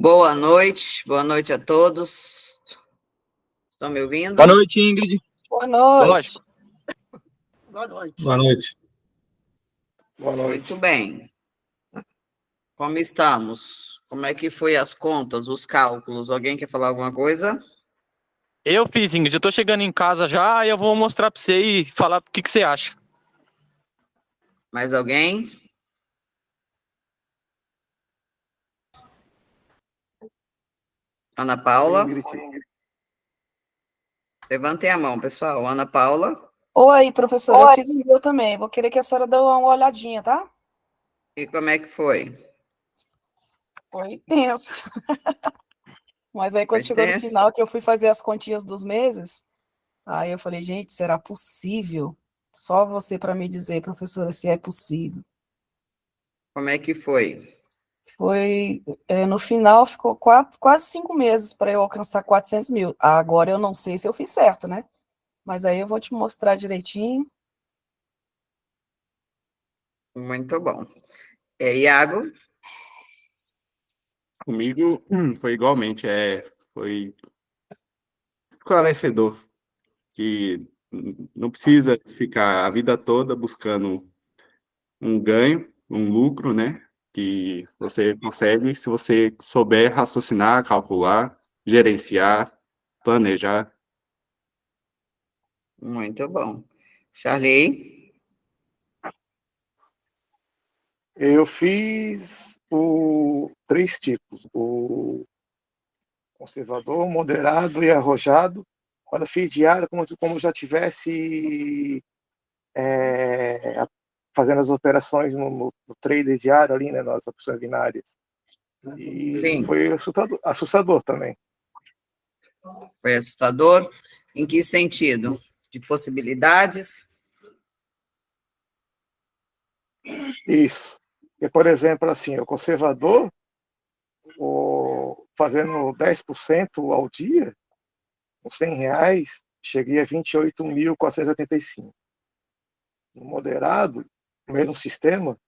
Boa noite a todos. Estão me ouvindo? Boa noite, Ingrid. Boa noite. Lógico. Boa noite. Boa noite. Boa noite. Muito bem. Como estamos? Como é que foi as contas, os cálculos? Alguém quer falar alguma coisa? Eu fiz, Ingrid. Eu tô chegando em casa já e eu vou mostrar pra você e falar o que você acha. Mais alguém? Ana Paula? Levantem a mão, pessoal. Ana Paula? Oi, professora. Eu fiz o meu também. Vou querer que a senhora dê uma olhadinha, tá? E como é que foi? Foi tenso. Mas aí quando Foi chegou no tenso? final, que eu fui fazer as continhas dos meses, aí eu falei, gente, será possível? Só você para me dizer, professora, se é possível. Como é que foi? Foi, no final ficou quase 5 meses para eu alcançar 400 mil. Agora eu não sei se eu fiz certo, né? Mas aí eu vou te mostrar direitinho. Muito bom. Iago? Comigo foi igualmente, foi esclarecedor, que não precisa ficar a vida toda buscando um ganho, um lucro, né? Que você consegue se você souber raciocinar, calcular, gerenciar, planejar. Muito bom. Charlie? Eu fiz três tipos: o conservador, moderado e arrojado. Quando eu fiz diário, como eu já tivesse fazendo as operações no trader diário ali, né, nas opções binárias. E Sim. foi assustador também. Foi assustador? Em que sentido? De possibilidades? Isso. E, por exemplo, assim, o conservador, fazendo 10% ao dia, com R$100, cheguei a 28.485. No moderado, o mesmo sistema,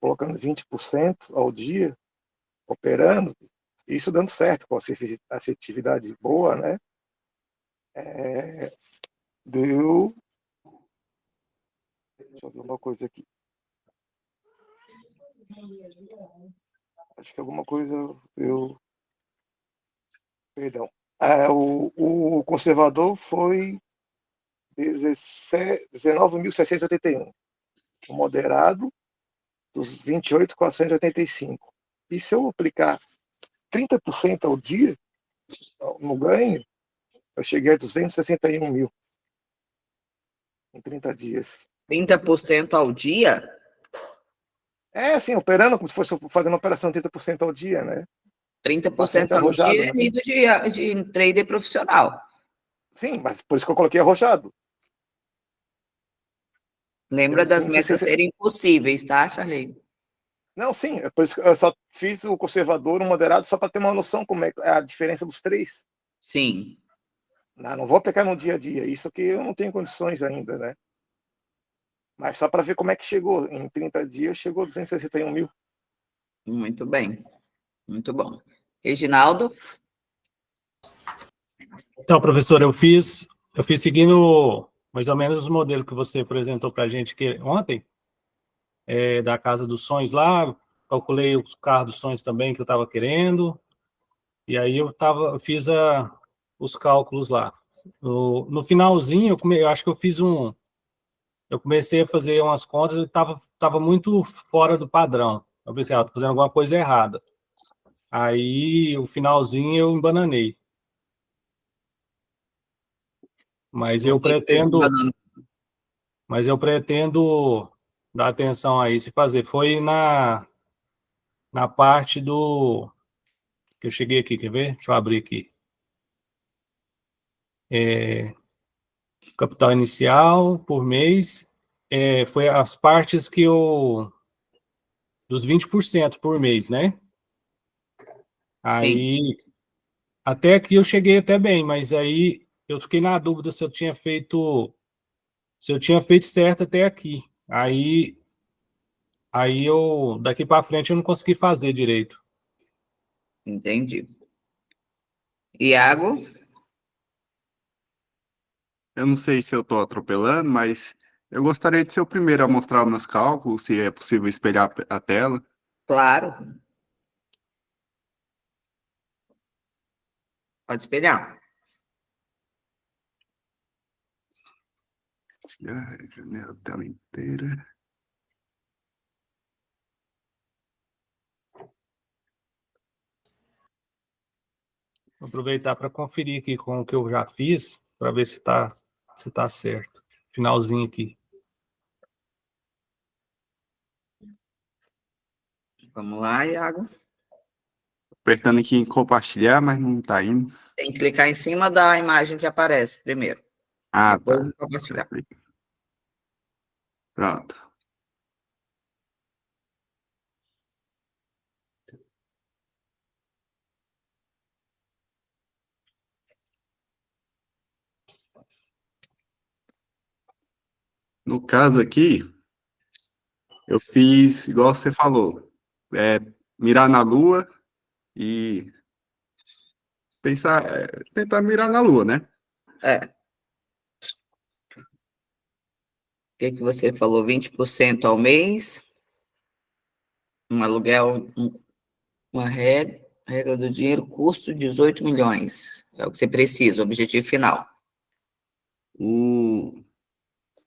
colocando 20% ao dia, operando, isso dando certo, com assertividade boa, né? Deu. Deixa eu ver uma coisa aqui. Acho que alguma coisa eu. Perdão. O conservador foi 19.681. O moderado, dos 28.485. E se eu aplicar 30% ao dia, no ganho, eu cheguei a 261 mil em 30 dias. 30% ao dia? Assim, operando como se fosse fazendo uma operação 30% ao dia, né? 30% ao dia é nível de trader profissional. Sim, mas por isso que eu coloquei arrojado. Lembra das metas serem impossíveis, tá, Charlie? Não, sim, é por isso que eu só fiz o conservador, o moderado, só para ter uma noção como é a diferença dos três. Sim. Não vou aplicar no dia a dia, isso que eu não tenho condições ainda, né? Mas só para ver como é que chegou. Em 30 dias chegou a 261 mil. Muito bem. Muito bom. Reginaldo? Então, professor, eu fiz seguindo mais ou menos os modelos que você apresentou para a gente ontem, da Casa dos Sonhos lá, calculei os carros dos sonhos também que eu estava querendo, e aí eu fiz os cálculos lá. No finalzinho, eu acho que eu comecei a fazer umas contas e estava muito fora do padrão. Eu pensei, estou fazendo alguma coisa errada. Aí, o finalzinho, eu embananei. Mas eu pretendo dar atenção a isso e fazer. Foi na parte que eu cheguei aqui, quer ver? Deixa eu abrir aqui. Capital inicial por mês. Foi as partes que dos 20% por mês, né? Aí, sim. Até aqui eu cheguei até bem, mas aí eu fiquei na dúvida se eu tinha feito certo até aqui. Aí daqui para frente eu não consegui fazer direito. Entendi. Iago? Eu não sei se eu estou atropelando, mas eu gostaria de ser o primeiro a mostrar os meus cálculos, se é possível espelhar a tela. Claro. Pode espelhar. Janela, tela inteira. Vou aproveitar para conferir aqui com o que eu já fiz, para ver se tá certo. Finalzinho aqui. Vamos lá, Iago. Apertando aqui em compartilhar, mas não está indo. Tem que clicar em cima da imagem que aparece primeiro. Ah, Depois tá. compartilhar. Pronto. No caso aqui, eu fiz igual você falou, mirar na Lua e pensar, tentar mirar na Lua, né? É. O que você falou? 20% ao mês, um aluguel, uma regra do dinheiro, custo 18 milhões. É o que você precisa, o objetivo final.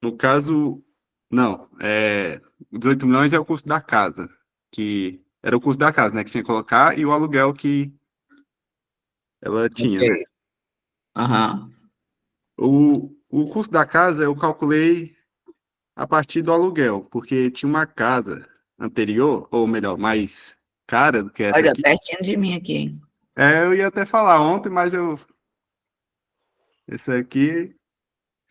No caso, não, 18 milhões é o custo da casa, que era o custo da casa, né, que tinha que colocar, e o aluguel que ela tinha, né? Ok. Aham. O custo da casa eu calculei a partir do aluguel, porque tinha uma casa anterior, ou melhor, mais cara do que essa Olha, aqui. pertinho de mim aqui, hein? Eu ia até falar ontem, mas essa aqui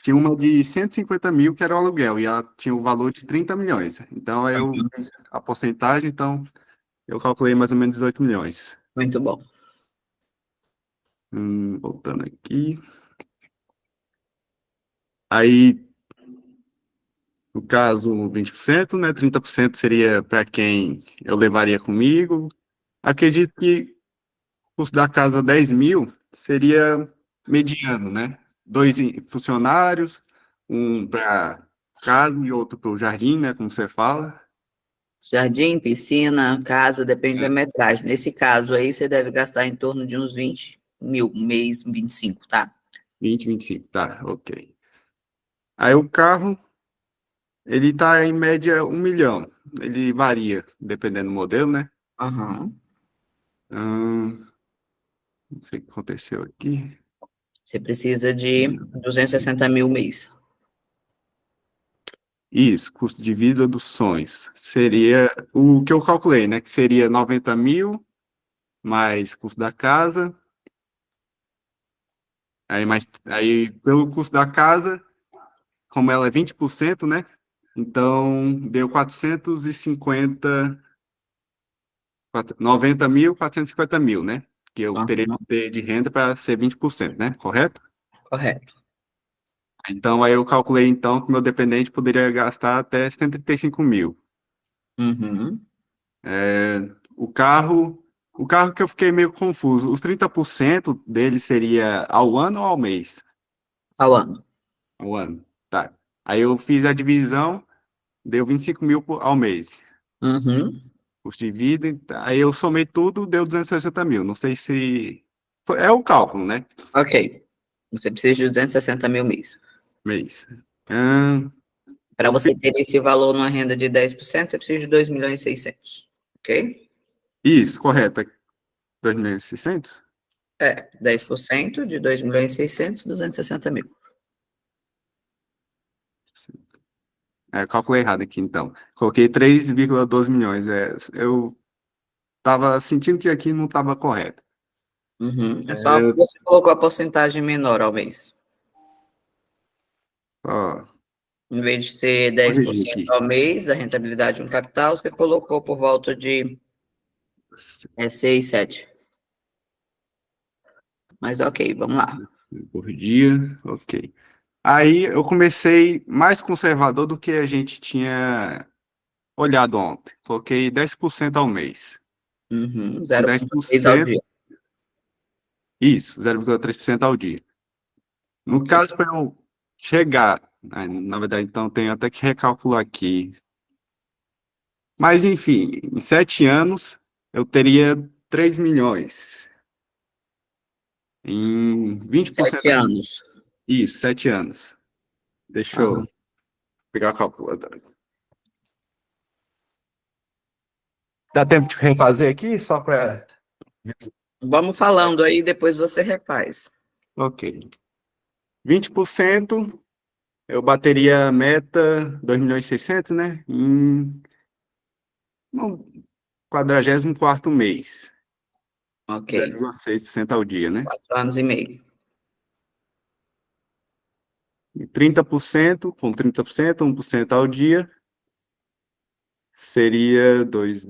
tinha uma de 150 mil, que era o aluguel, e ela tinha o valor de 30 milhões. Então, aí eu fiz a porcentagem, então eu calculei mais ou menos 18 milhões. Muito bom. Voltando aqui. Aí, no caso, 20%, né? 30% seria para quem eu levaria comigo. Acredito que o custo da casa 10 mil seria mediano, né? Dois funcionários, um para casa e outro para o jardim, né? Como você fala. Jardim, piscina, casa, depende da metragem. Nesse caso aí, você deve gastar em torno de uns 20 mil, mês 25, tá? 20, 25, tá, ok. Aí o carro, ele tá em média 1 milhão. Ele varia, dependendo do modelo, né? Aham. Não sei o que aconteceu aqui. Você precisa de 260 mil mês. Isso, custo de vida dos sonhos. Seria o que eu calculei, né? Que seria 90 mil, mais custo da casa. Aí, pelo custo da casa, como ela é 20%, né? Então, deu 90 mil, 450 mil, né? Que eu teria Aham. que ter de renda para ser 20%, né? Correto? Correto. Então, aí eu calculei, então, que meu dependente poderia gastar até 135 mil. Uhum. O carro que eu fiquei meio confuso, os 30% dele seria ao ano ou ao mês? Ao ano. Ao ano, tá. Aí eu fiz a divisão, deu 25 mil ao mês. Uhum. Custo de vida, aí eu somei tudo, deu 260 mil. Não sei se... É o cálculo, né? Ok. Você precisa de 260 mil mês. Mês. Ahn, Para você ter esse valor numa renda de 10%, você precisa de 2 milhões e 600. Ok? Isso, correto. 2.600? 10% de 2 milhões e 600, 260 mil. Eu calculei errado aqui, então. Coloquei 3,12 milhões. Eu tava sentindo que aqui não estava correto. Uhum. É só porque você colocou a porcentagem menor ao mês. Ó, Em vez de ser corrigir 10% aqui. ao mês da rentabilidade no capital, você colocou por volta de 6, 7. Mas ok, vamos lá. Por dia, ok. Aí eu comecei mais conservador do que a gente tinha olhado ontem. Coloquei 10% ao mês. Uhum, com 0,6 ao 10%, dia. isso, 0,3% ao dia. No caso, para eu chegar, né, na verdade, então, tenho até que recalcular aqui. Mas, enfim, em 7 anos, eu teria 3 milhões. Em 20%. 7 anos. Isso, 7 anos. Deixa eu Aham. pegar a calculadora. Dá tempo de refazer aqui, só para... Vamos falando aí, depois você refaz. Ok. 20%, eu bateria a meta 2.600.000, né? No 44º mês. Ok. 0,6% ao dia, né? 4 anos e meio. E 30%, com 30%, 1% ao dia, seria 2,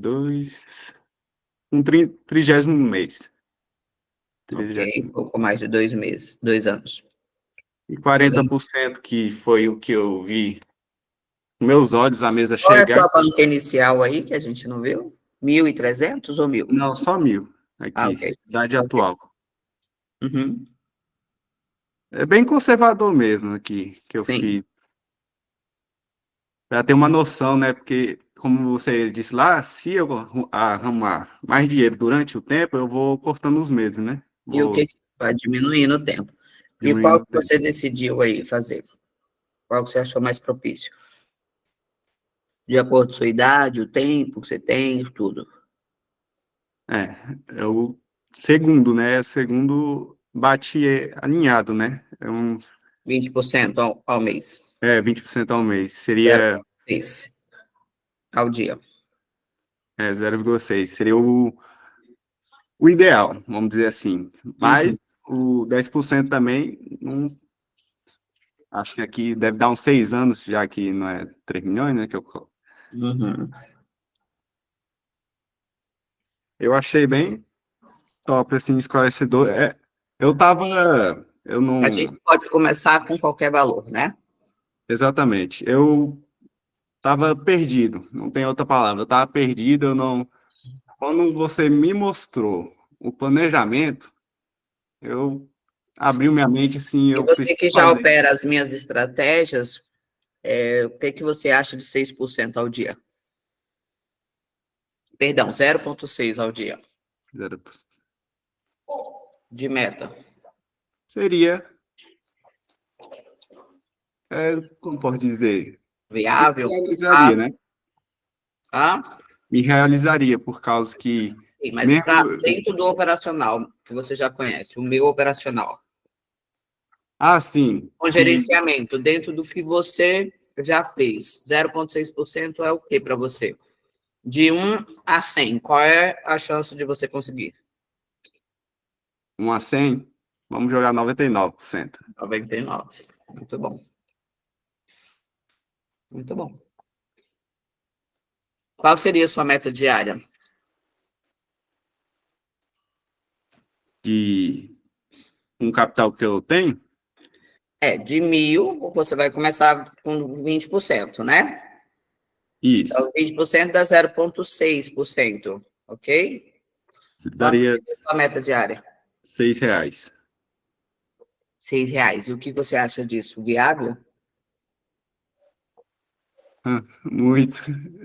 um 30º mês. Ok, pouco mais de 2 meses, 2 anos. E 40%, que foi o que eu vi com meus olhos a mesa Qual é a chegar. sua banca inicial aí, que a gente não viu? 1.300 ou 1.000? Não, só 1.000 Ah, aqui, ok. idade Ok. atual. Uhum. É bem conservador mesmo aqui, que eu Sim. fiz. Para ter uma noção, né? Porque, como você disse lá, se eu arrumar mais dinheiro durante o tempo, eu vou cortando os meses, né? E o Vou que vai diminuindo o tempo? E qual diminuindo o que tempo. você decidiu aí fazer? Qual que você achou mais propício? De acordo com a sua idade, o tempo que você tem, tudo. É o segundo, né? Segundo bate alinhado, né? 20% ao mês. 20% ao mês. Seria 0,6 ao dia. 0,6. Seria o ideal, vamos dizer assim. Uhum. Mas o 10% também, acho que aqui deve dar uns 6 anos, já que não é 3 milhões, né? Uhum. Eu achei bem top, assim, esclarecedor. Eu tava. Eu A gente não. pode começar com qualquer valor, né? Exatamente. Eu tava perdido, não tem outra palavra. Eu tava perdido, eu não. Quando você me mostrou o planejamento, eu abriu minha mente assim, E eu você preciso que já fazer. opera as minhas estratégias, o que que você acha de 6% ao dia? Perdão, 0,6 ao dia 0%. de meta. Seria, como pode dizer? Me Viável? realizaria, Fácil? né? Ah, Me realizaria, por causa que, sim, mas mesmo. dentro do operacional, que você já conhece, o meu operacional, Ah, sim, com que gerenciamento, dentro do que você já fez, 0,6% é o que para você? De 1 a 100, qual é a chance de você conseguir? 1 a 100, vamos jogar 99%. 99. Muito bom. Muito bom. Qual seria a sua meta diária? De um capital que eu tenho, De 1.000, você vai começar com 20%, né? isso, Então, 20% dá 0,6%, ok? Quanto daria seria a sua meta diária? R$ 6. R$ 6. E o que você acha disso? Viável? Muito.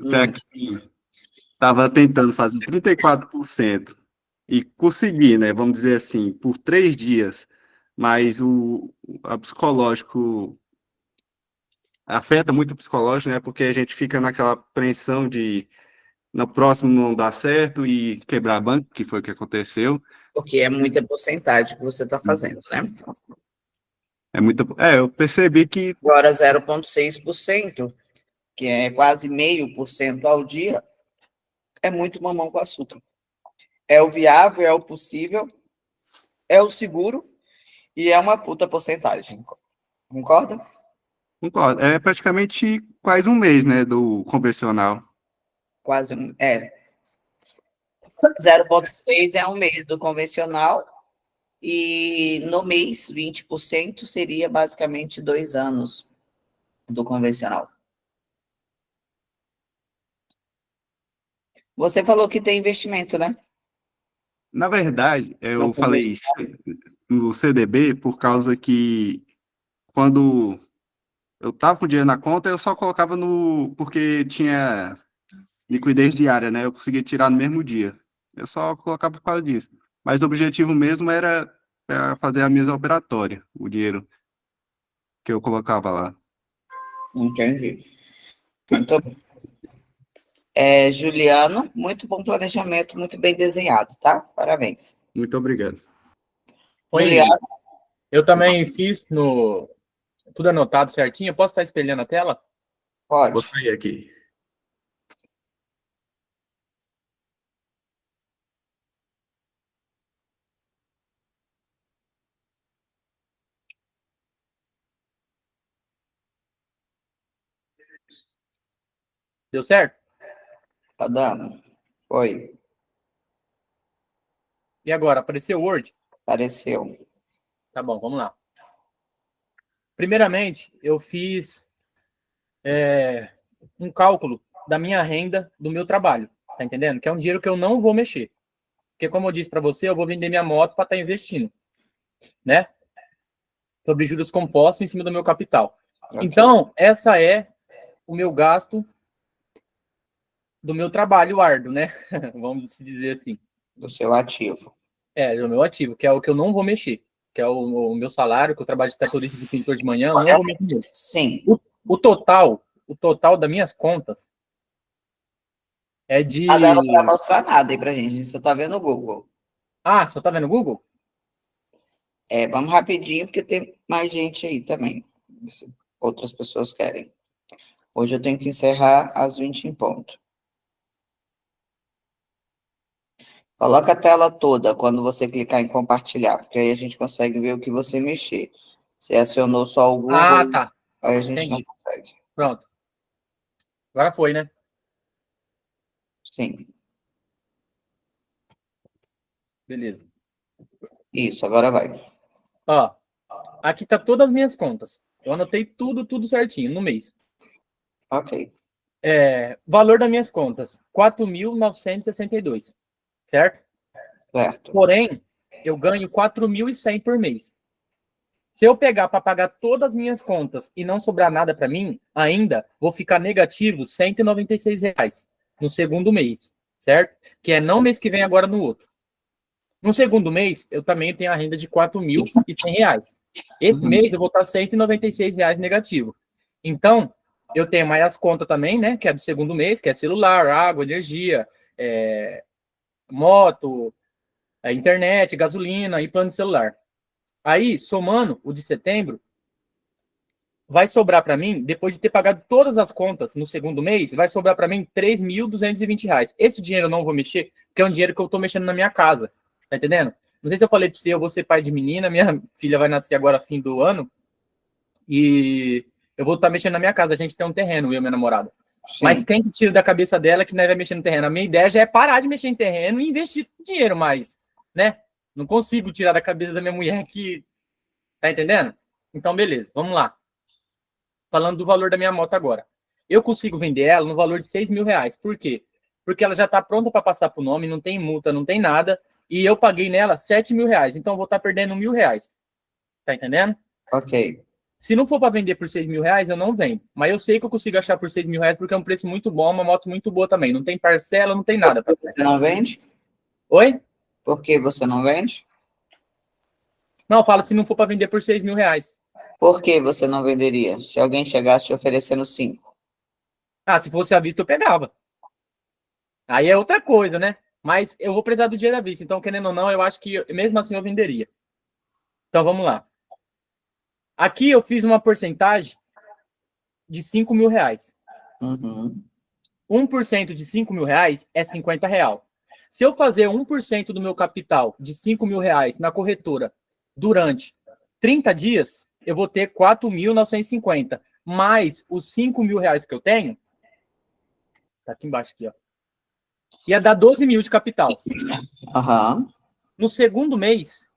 Até Muito. que estava tentando fazer 34% e consegui, né? Vamos dizer assim, por 3 dias, mas a psicológico afeta muito o psicológico, né? Porque a gente fica naquela apreensão de no próximo não dar certo e quebrar banco, que foi o que aconteceu. Porque é muita porcentagem que você está fazendo, né? Eu percebi que Agora, 0,6%, que é quase 0,5% ao dia, é muito mamão com açúcar. É o viável, é o possível, é o seguro e é uma puta porcentagem. Concorda? concordo, é praticamente quase um mês, né, do convencional. Quase um. 0,6 é um mês do convencional e no mês 20% seria basicamente 2 anos do convencional. Você falou que tem investimento, né? Na verdade, Não eu foi falei no CDB por causa que quando eu tava com dinheiro na conta, eu só colocava porque tinha liquidez diária, né? Eu conseguia tirar no mesmo dia. Eu só colocava por causa disso. Mas o objetivo mesmo era fazer a mesa operatória, o dinheiro que eu colocava lá. Entendi. Muito bom. Juliano, muito bom planejamento, muito bem desenhado, tá? Parabéns. Muito obrigado. Juliano, Oi, eu também fiz tudo anotado certinho. Eu posso estar espelhando a tela? Vou pode. sair aqui. Deu certo? Tá dando? Foi. E agora, apareceu o Word? Apareceu. Tá bom, vamos lá. Primeiramente, eu fiz um cálculo da minha renda do meu trabalho, tá entendendo? Que é um dinheiro que eu não vou mexer. Porque, como eu disse para você, eu vou vender minha moto para estar investindo, né? Sobre juros compostos em cima do meu capital. Ok. Então, essa é o meu gasto do meu trabalho árduo, né? Vamos se dizer assim. Do seu ativo. Do meu ativo, que é o que eu não vou mexer. Que é o meu salário, que eu trabalho de tratorista de pintor de manhã, eu não vou mexer. Sim. O total das minhas contas é de... Não dava para mostrar nada aí pra gente, a gente só tá vendo o Google. Ah, só tá vendo o Google? Vamos rapidinho, porque tem mais gente aí também. Se outras pessoas querem. Hoje eu tenho que encerrar às 20 em ponto. Coloca a tela toda quando você clicar em compartilhar, porque aí a gente consegue ver o que você mexer. Você acionou só o Google, Ah, tá. aí a gente não Entendi. consegue. Pronto. Agora foi, né? Sim, Beleza. isso, agora vai. Ó, aqui tá todas as minhas contas. Eu anotei tudo certinho no mês. Ok, Valor das minhas contas, 4.962, certo? certo. Porém, eu ganho 4.100 por mês. Se eu pegar para pagar todas as minhas contas e não sobrar nada para mim, ainda vou ficar negativo R$ 196 no segundo mês, certo? Que é não mês que vem, agora no outro. No segundo mês, eu também tenho a renda de R$ 4.100. Esse mês eu vou estar R$ 196 negativo. Então, eu tenho mais as contas também, né? Que é do segundo mês, que é celular, água, energia, moto, internet, gasolina e plano de celular. Aí, somando o de setembro, vai sobrar para mim, depois de ter pagado todas as contas no segundo mês, vai sobrar para mim R$ 3.220. Esse dinheiro eu não vou mexer, porque é um dinheiro que eu estou mexendo na minha casa. Tá entendendo? Não sei se eu falei para você, eu vou ser pai de menina, minha filha vai nascer agora fim do ano, e eu vou estar mexendo na minha casa. A gente tem um terreno, eu e minha namorada. Sim. Mas quem que tira da cabeça dela que não vai mexer no terreno? A minha ideia já é parar de mexer em terreno e investir dinheiro, mas, né? Não consigo tirar da cabeça da minha mulher que... Tá entendendo? Então, beleza, vamos lá. Falando do valor da minha moto agora. Eu consigo vender ela no valor de R$ 6.000. Por quê? Porque ela já está pronta para passar para o nome, não tem multa, não tem nada. E eu paguei nela R$ 7.000. Então, eu vou estar perdendo R$ 1.000. Tá entendendo? Ok. Se não for para vender por R$ 6.000, eu não vendo. Mas eu sei que eu consigo achar por R$ 6.000 porque é um preço muito bom, uma moto muito boa também. Não tem parcela, não tem nada. Por que você não vende? Oi? Por que você não vende? Não, fala se não for para vender por R$ 6.000. Por que você não venderia? Se alguém chegasse te oferecendo 5. Ah, se fosse à vista, eu pegava. Aí é outra coisa, né? Mas eu vou precisar do dinheiro à vista. Então, querendo ou não, eu acho que mesmo assim eu venderia. Então, vamos lá. Aqui eu fiz uma porcentagem de R$ 5.000. Uhum. 1% de R$ 5.000 é R$ 50. Se eu fazer 1% do meu capital de R$ 5.000 na corretora durante 30 dias, eu vou ter 4.950. Mais os R$ 5.000 que eu tenho, tá aqui embaixo aqui, ó. Ia dar 12 mil de capital. Aham. No segundo mês,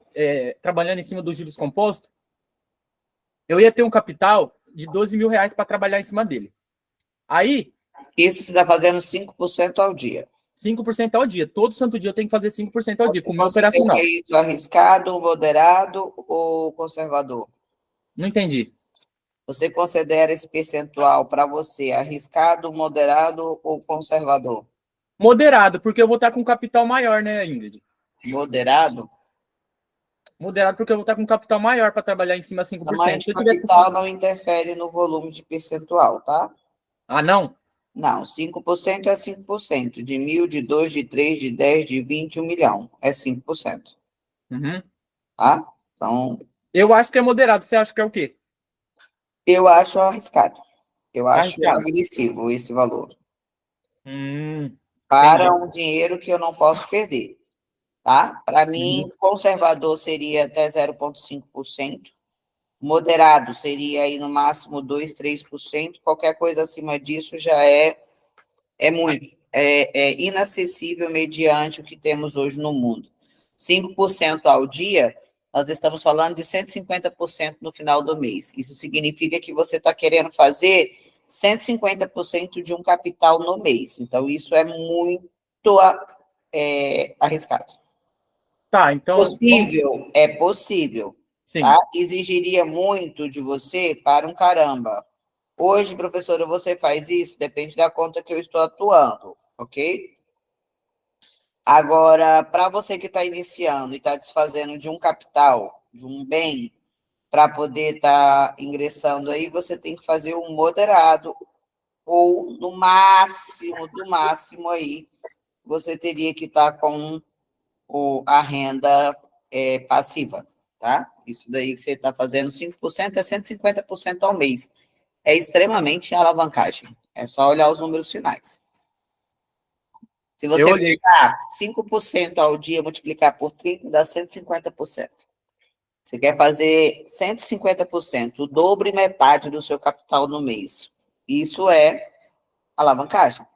trabalhando em cima dos juros compostos, eu ia ter um capital de R$ 12.000 para trabalhar em cima dele. Aí, Isso você está fazendo 5% ao dia. 5% ao dia. Todo santo dia eu tenho que fazer 5% ao dia, com o meu Você operacional. considera isso arriscado, moderado ou conservador? Não entendi. Você considera esse percentual para você arriscado, moderado ou conservador? Moderado, porque eu vou estar com capital maior, né, Ingrid? Moderado? Moderado porque eu vou estar com capital maior para trabalhar em cima 5%. Tamanho Se de eu tivesse... capital não interfere no volume de percentual, tá? Ah, não? Não, 5% é 5%. De 1.000, de 2, de 3, de 10, de 20, 1 milhão. É 5%, Uhum. tá? Então, Eu acho que é moderado. Você acha que é o quê? eu acho arriscado. Eu acho Arriscado. agressivo esse valor. Entendi. Para um dinheiro que eu não posso perder, tá? Para mim, Uhum. conservador seria até 0,5%. Moderado seria aí no máximo 2, 3%. Qualquer coisa acima disso já é muito. É inacessível mediante o que temos hoje no mundo. 5% ao dia, nós estamos falando de 150% no final do mês. Isso significa que você está querendo fazer 150% de um capital no mês. Então, isso é muito arriscado. Tá, então... Possível, é possível. Sim. Tá? Exigiria muito de você para um caramba. Hoje, professora, você faz isso? Depende da conta que eu estou atuando, ok? Agora, para você que está iniciando e está desfazendo de um capital, de um bem, para poder estar ingressando aí, você tem que fazer um moderado, ou no máximo, do máximo aí, você teria que estar com a renda passiva, tá? Isso daí que você está fazendo 5% é 150% ao mês. É extremamente alavancagem. É só olhar os números finais. Se você pegar 5% ao dia, multiplicar por 30, dá 150%. Você quer fazer 150%, o dobro e metade do seu capital no mês. Isso é alavancagem.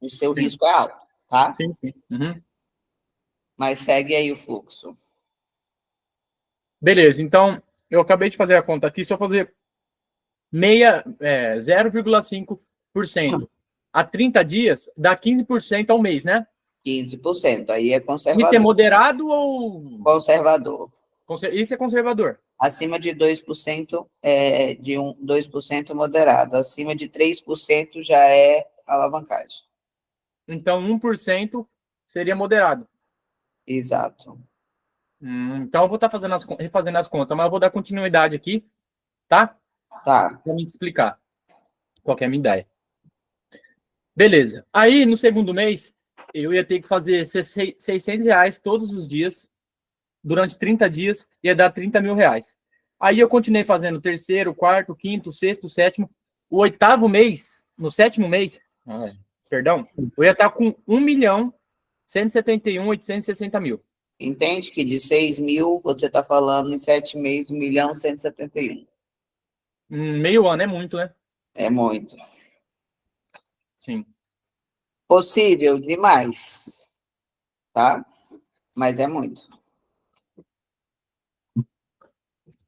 O seu Sim. risco é alto, tá? Sim, sim. Uhum. Mas segue aí o fluxo. Beleza, então eu acabei de fazer a conta aqui. Se eu fazer 0,5% a 30 dias, dá 15% ao mês, né? 15%. Aí é Isso é conservador. moderado ou... Conservador. Isso é conservador. Acima de 2%, de 2% moderado. Acima de 3% já é alavancagem. Então, 1% seria moderado. Exato. Então, eu vou estar refazendo as contas, mas eu vou dar continuidade aqui, tá? Tá. Para me explicar qual que é a minha ideia. Beleza. Aí, no segundo mês, eu ia ter que fazer R$600 todos os dias, durante 30 dias, ia dar R$30 mil. Aí eu continuei fazendo o terceiro, quarto, quinto, sexto, sétimo. O oitavo mês, no sétimo mês, perdão, eu ia estar com 1.171.860.000. Entende que de 6 mil, você está falando em 7 meses, 1.171.000. Meio ano é muito, né? É muito. Sim. Possível demais, tá? Mas é muito.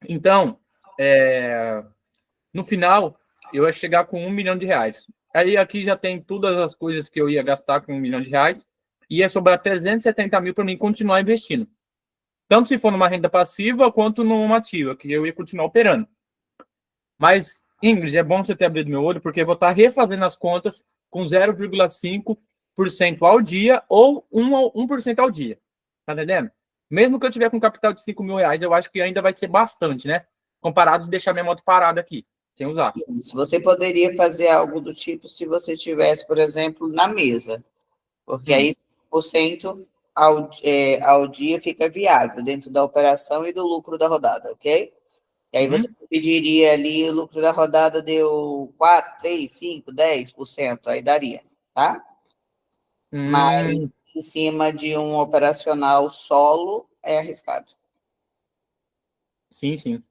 Então, no final, eu ia chegar com R$1 milhão. Aí aqui já tem todas as coisas que eu ia gastar com R$1 milhão. Ia sobrar 370 mil para mim continuar investindo. Tanto se for numa renda passiva, quanto numa ativa, que eu ia continuar operando. Mas, Ingrid, é bom você ter abrido meu olho, porque eu vou estar refazendo as contas com 0,5% ao dia ou 1% ao dia. Tá entendendo? Mesmo que eu tiver com capital de R$5 mil, eu acho que ainda vai ser bastante, né? Comparado a deixar minha moto parada aqui, sem usar. Se você poderia fazer algo do tipo se você tivesse, por exemplo, na mesa. Porque aí 5% ao dia fica viável dentro da operação e do lucro da rodada, ok? E aí você pediria ali, o lucro da rodada deu 4, 3, 5, 10%, aí daria, tá? Mas em cima de um operacional solo é arriscado. Sim, sim.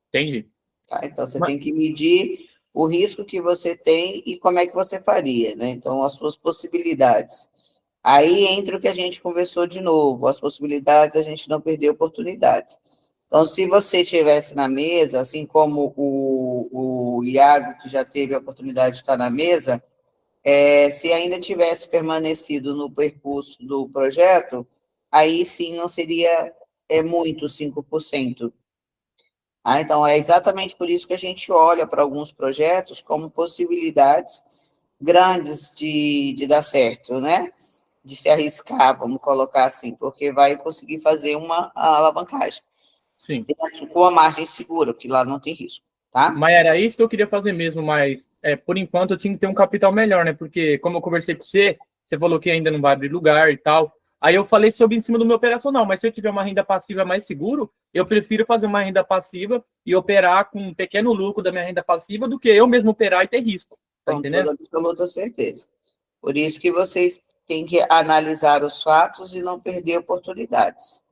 Entendi. Tá? Então você tem que medir o risco que você tem e como é que você faria, né? Então, as suas possibilidades. Aí entra o que a gente conversou de novo, as possibilidades, a gente não perder oportunidades. Então, se você estivesse na mesa, assim como o Iago, que já teve a oportunidade de estar na mesa, Se ainda tivesse permanecido no percurso do projeto, aí sim não seria muito 5%. Então, é exatamente por isso que a gente olha para alguns projetos como possibilidades grandes de dar certo, né? De se arriscar, vamos colocar assim, porque vai conseguir fazer uma alavancagem. Sim. Com a margem segura, porque lá não tem risco, tá? Mas era isso que eu queria fazer mesmo, mas por enquanto eu tinha que ter um capital melhor, né? Porque, como eu conversei com você, você falou que ainda não vai abrir lugar e tal. Aí eu falei sobre em cima do meu operacional, mas se eu tiver uma renda passiva mais seguro, eu prefiro fazer uma renda passiva e operar com um pequeno lucro da minha renda passiva do que eu mesmo operar e ter risco. Tá Com entendendo? toda absoluta certeza. Por isso que vocês têm que analisar os fatos e não perder oportunidades.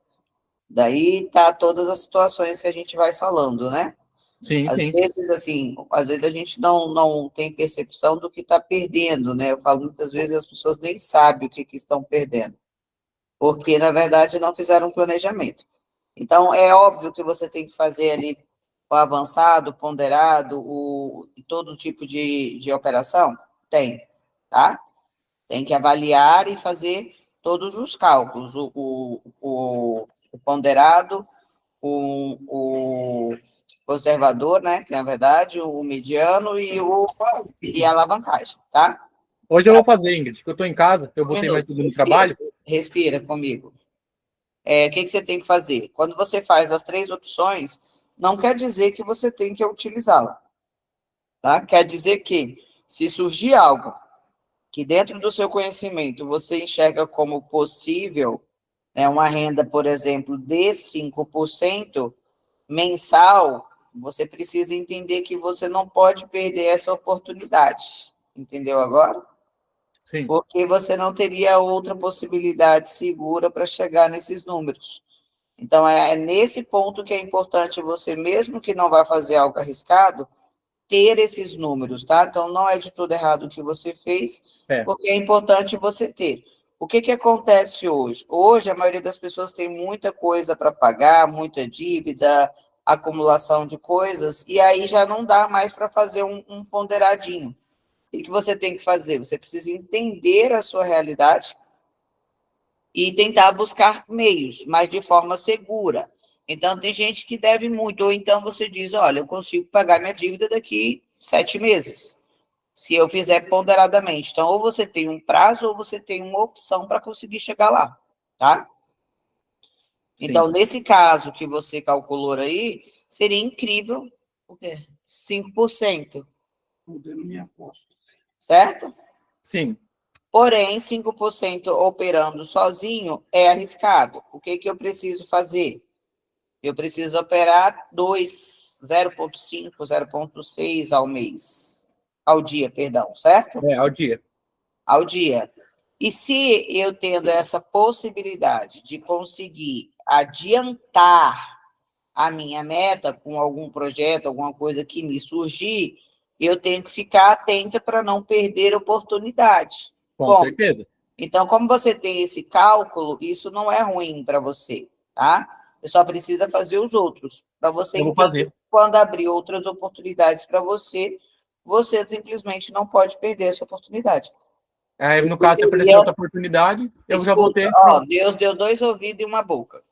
Daí tá todas as situações que a gente vai falando, né? Sim, Às sim. vezes, assim, às vezes a gente não tem percepção do que está perdendo, né? Eu falo muitas vezes as pessoas nem sabem o que estão perdendo, porque, na verdade, não fizeram um planejamento. Então, é óbvio que você tem que fazer ali o avançado, o ponderado, todo tipo de operação? Tem, tá? Tem que avaliar e fazer todos os cálculos, o ponderado, o conservador, né, que na verdade, o mediano e a alavancagem, tá? Hoje eu vou fazer, Ingrid, que eu estou em casa, eu voltei mais cedo no Respira, trabalho. respira comigo. O que você tem que fazer? Quando você faz as 3 opções, não quer dizer que você tem que utilizá-la, tá? Quer dizer que, se surgir algo que dentro do seu conhecimento você enxerga como possível, né, uma renda, por exemplo, de 5% mensal, você precisa entender que você não pode perder essa oportunidade. Entendeu agora? Sim. Porque você não teria outra possibilidade segura para chegar nesses números. Então, é nesse ponto que é importante você, mesmo que não vá fazer algo arriscado, ter esses números, tá? Então, não é de tudo errado o que você fez, porque é importante você ter. O que acontece hoje? Hoje, a maioria das pessoas tem muita coisa para pagar, muita dívida, acumulação de coisas, e aí já não dá mais para fazer um ponderadinho. O que você tem que fazer? Você precisa entender a sua realidade e tentar buscar meios, mas de forma segura. Então, tem gente que deve muito, ou então você diz, olha, eu consigo pagar minha dívida daqui 7 meses, se eu fizer ponderadamente. Então, ou você tem um prazo, ou você tem uma opção para conseguir chegar lá, tá? Então, nesse caso que você calculou aí, seria incrível, o quê? 5%. Certo? Sim. Porém, 5% operando sozinho é arriscado. O que eu preciso fazer? Eu preciso operar 0,5, 0,6 ao mês. Ao dia, perdão, certo? Ao dia. Ao dia. E se eu tendo essa possibilidade de conseguir adiantar a minha meta com algum projeto, alguma coisa que me surgir, eu tenho que ficar atenta para não perder oportunidade. Com certeza. Então, como você tem esse cálculo, isso não é ruim para você, tá? Você só precisa fazer os outros, para você entender que quando abrir outras oportunidades para você, você simplesmente não pode perder essa oportunidade. No caso, se aparecer outra oportunidade, eu já vou ter... Deus deu 2 ouvidos e uma boca.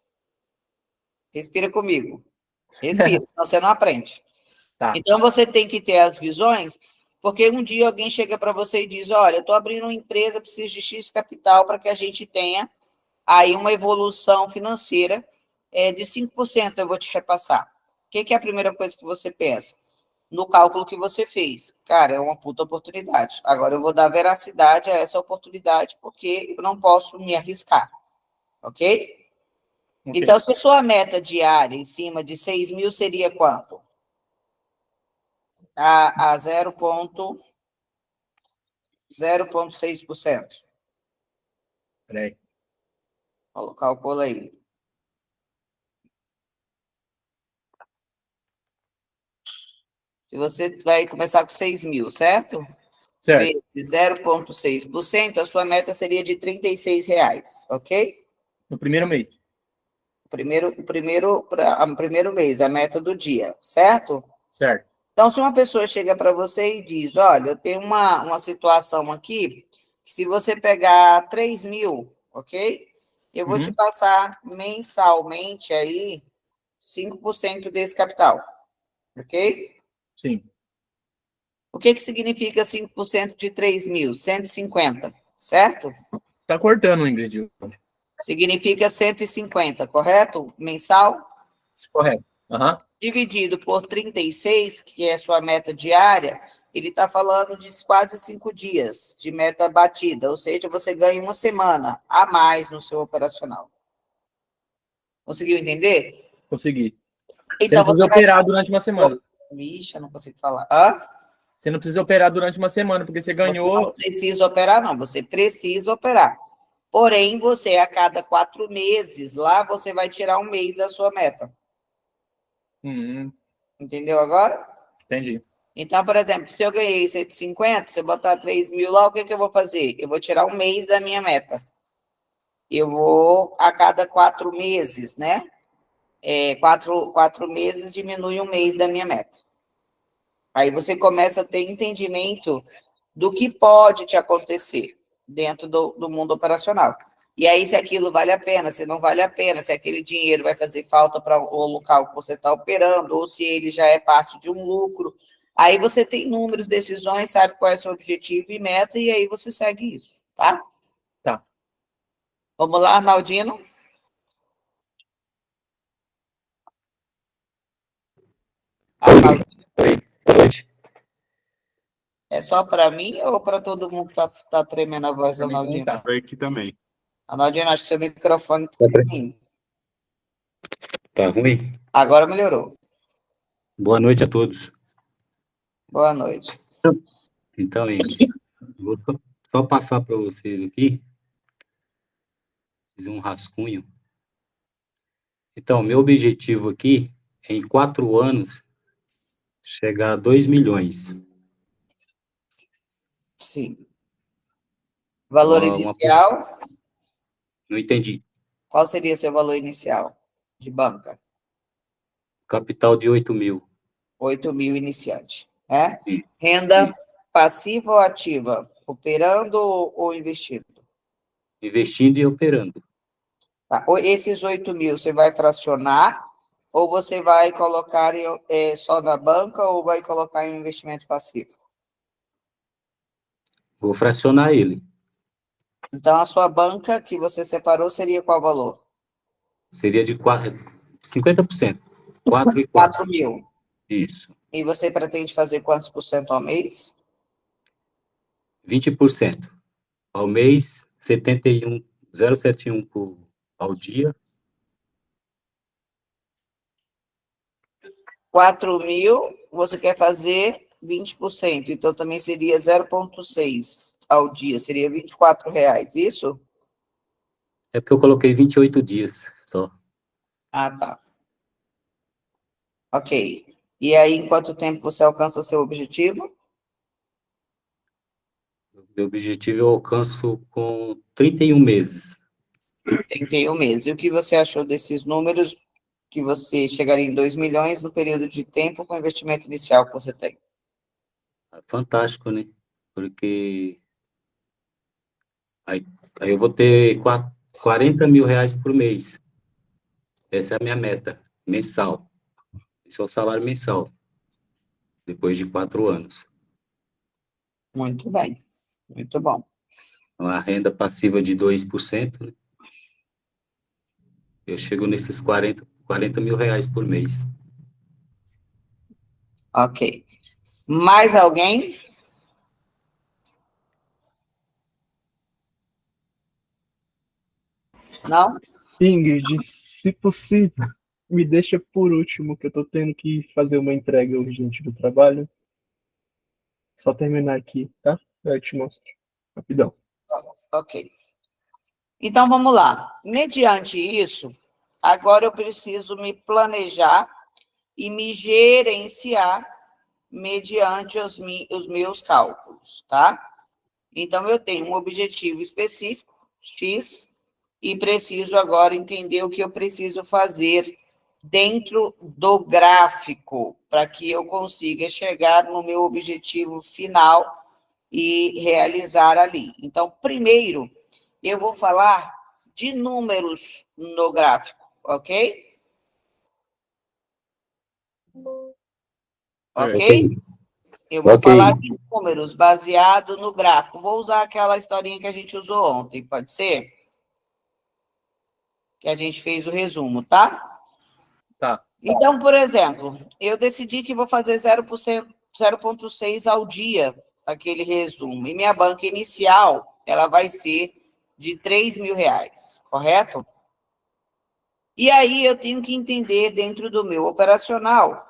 Respira comigo. Respira, senão você não aprende. Tá. Então, você tem que ter as visões, porque um dia alguém chega para você e diz, olha, eu estou abrindo uma empresa, preciso de X capital para que a gente tenha aí uma evolução financeira de 5%, eu vou te repassar. O que é a primeira coisa que você pensa? No cálculo que você fez. Cara, é uma puta oportunidade. Agora eu vou dar veracidade a essa oportunidade, porque eu não posso me arriscar. Ok? Então, se sua meta diária em cima de 6 mil seria quanto? A 0,6%. Peraí. Calcula aí. Se você vai começar com 6 mil, certo? Certo. Vezes 0,6%, a sua meta seria de R$36, ok? No primeiro mês. Primeiro mês, a meta do dia, certo? Certo. Então, se uma pessoa chega para você e diz, olha, eu tenho uma situação aqui, que se você pegar 3 mil, ok? Eu vou te Uhum. passar mensalmente aí 5% desse capital, ok? Sim. O que significa 5% de 3 mil? 150, certo? Tá cortando, Ingrid. Significa 150, correto? Mensal? Correto. Aham. Dividido por 36, que é sua meta diária, ele está falando de quase 5 dias de meta batida, ou seja, você ganha uma semana a mais no seu operacional. Conseguiu entender? Consegui. Você Então, não precisa você vai... operar durante uma semana. Vixe, eu não consigo falar. Hã? Você não precisa operar durante uma semana, porque você Você não ganhou. precisa operar, não. Você precisa operar. Porém, você, a cada 4 meses, lá você vai tirar um mês da sua meta. Entendeu agora? Entendi. Então, por exemplo, se eu ganhei 150, se eu botar 3 mil lá, o que eu vou fazer? Eu vou tirar um mês da minha meta. Eu vou, a cada 4 meses, né? 4 meses diminui um mês da minha meta. Aí você começa a ter entendimento do que pode te acontecer dentro do mundo operacional. E aí, se aquilo vale a pena, se não vale a pena, se aquele dinheiro vai fazer falta para o local que você está operando, ou se ele já é parte de um lucro. Aí você tem números, decisões, sabe qual é o seu objetivo e meta, e aí você segue isso, tá? Tá. Vamos lá, Arnaldino? Arnaldino. Oi, boa noite. É só para mim ou para todo mundo que tá tremendo a voz, Pra mim também Arnaldino? tá. Foi aqui também. Arnaldino, acho que seu microfone tá ruim. Tá ruim? Agora melhorou. Boa noite a todos. Boa noite. Então, Ingrid, vou só passar para vocês aqui, fazer um rascunho. Então, meu objetivo aqui é, em 4 anos, chegar a 2 milhões. Sim. Valor inicial, Não entendi. qual seria seu valor inicial de banca? Capital de 8 mil. 8 mil iniciante, né? Isso. Renda passiva ou ativa? Operando ou investindo? Investindo e operando. Tá. Esses 8 mil você vai fracionar ou você vai colocar só na banca ou vai colocar em um investimento passivo? Vou fracionar ele. Então, a sua banca que você separou seria qual valor? Seria de 50%. 4 e 4. 4 mil. Isso. E você pretende fazer quantos por cento ao mês? 20%. Ao mês, 0,71 ao dia. 4 mil, você quer fazer 20%, então também seria 0,6 ao dia, seria R$ 24, isso? É porque eu coloquei 28 dias só. Ah, tá. Ok. E aí, em quanto tempo você alcança o seu objetivo? Meu objetivo eu alcanço com 31 meses. 31 meses. E o que você achou desses números que você chegaria em 2 milhões no período de tempo com o investimento inicial que você tem? Fantástico, né? Porque aí eu vou ter 40 mil reais por mês. Essa é a minha meta, mensal. Esse é o salário mensal, depois de 4 anos. Muito bem. Muito bom. Uma renda passiva de 2%, né? Eu chego nesses 40 mil reais por mês. Ok. Mais alguém? Não? Ingrid, se possível, me deixa por último, que eu tô tendo que fazer uma entrega urgente do trabalho. Só terminar aqui, tá? Eu te mostro. Rapidão. Ok. Então, vamos lá. Mediante isso, agora eu preciso me planejar e me gerenciar mediante os meus cálculos, tá? Então, eu tenho um objetivo específico, X, e preciso agora entender o que eu preciso fazer dentro do gráfico, para que eu consiga chegar no meu objetivo final e realizar ali. Então, primeiro, eu vou falar de números no gráfico, ok? Ok? Eu vou falar de números baseado no gráfico. Vou usar aquela historinha que a gente usou ontem, pode ser? Que a gente fez o resumo, tá? Tá. Então, por exemplo, eu decidi que vou fazer 0,6 ao dia, aquele resumo. E minha banca inicial, ela vai ser de R$ 3.000, correto? E aí eu tenho que entender dentro do meu operacional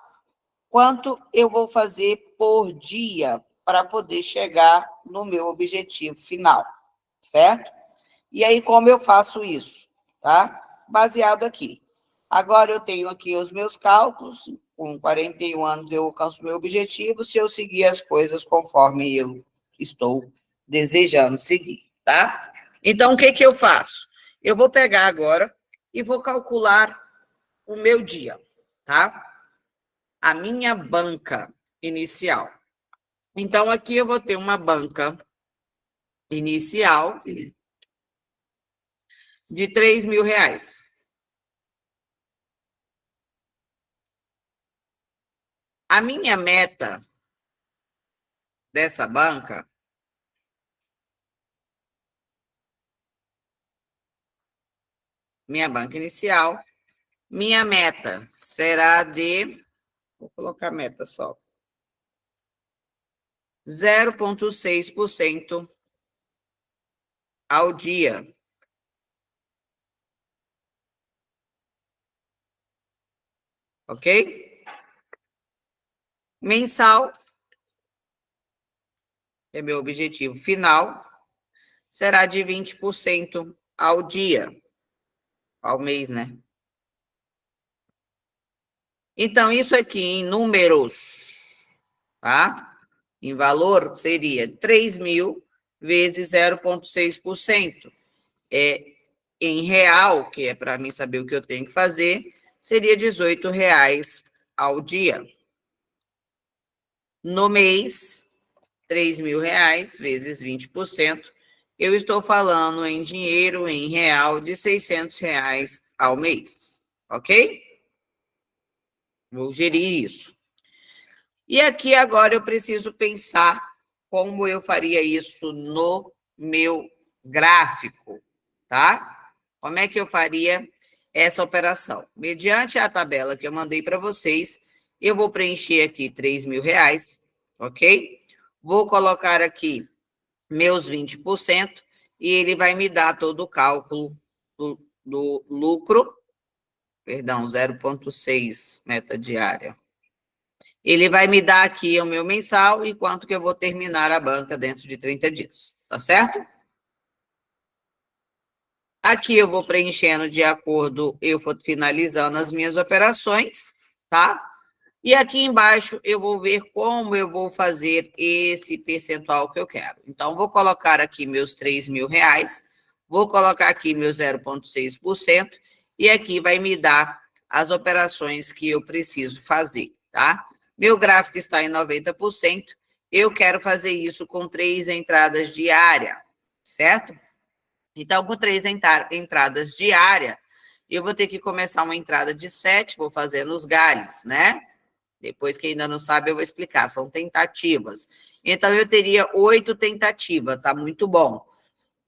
quanto eu vou fazer por dia para poder chegar no meu objetivo final, certo? E aí, como eu faço isso, tá? Baseado aqui. Agora eu tenho aqui os meus cálculos, com 41 anos eu alcanço meu objetivo, se eu seguir as coisas conforme eu estou desejando seguir, tá? Então, o que que eu faço? Eu vou pegar agora e vou calcular o meu dia, tá? A minha banca inicial. Então, aqui eu vou ter uma banca inicial de R$ 3.000. A minha meta dessa banca minha banca inicial, minha meta será de, vou colocar meta só, 0,6% ao dia. Ok? Mensal, é meu objetivo final, será de 20% ao dia, ao mês, né? Então, isso aqui em números, tá? Em valor, seria 3.000 vezes 0,6%. Em real, que é para mim saber o que eu tenho que fazer, seria R$ 18 ao dia. No mês, R$ 3.000 vezes 20%, eu estou falando em dinheiro, em real, de R$ 600 ao mês, ok? Vou gerir isso. E aqui agora eu preciso pensar como eu faria isso no meu gráfico, tá? Como é que eu faria essa operação? Mediante a tabela que eu mandei para vocês, eu vou preencher aqui R$ 3.000, ok? Vou colocar aqui meus 20% e ele vai me dar todo o cálculo do lucro, perdão, 0,6 meta diária. Ele vai me dar aqui o meu mensal e quanto que eu vou terminar a banca dentro de 30 dias, tá certo? Aqui eu vou preenchendo de acordo, eu vou finalizando as minhas operações, tá? E aqui embaixo eu vou ver como eu vou fazer esse percentual que eu quero. Então, vou colocar aqui meus R$ 3.000, vou colocar aqui meu 0,6% e aqui vai me dar as operações que eu preciso fazer, tá? Meu gráfico está em 90%, eu quero fazer isso com 3 entradas diárias, certo? Então, com 3 entradas diárias, eu vou ter que começar uma entrada de 7, vou fazer nos galhos, né? Depois, quem ainda não sabe, eu vou explicar, são tentativas. Então, eu teria 8 tentativas, tá muito bom.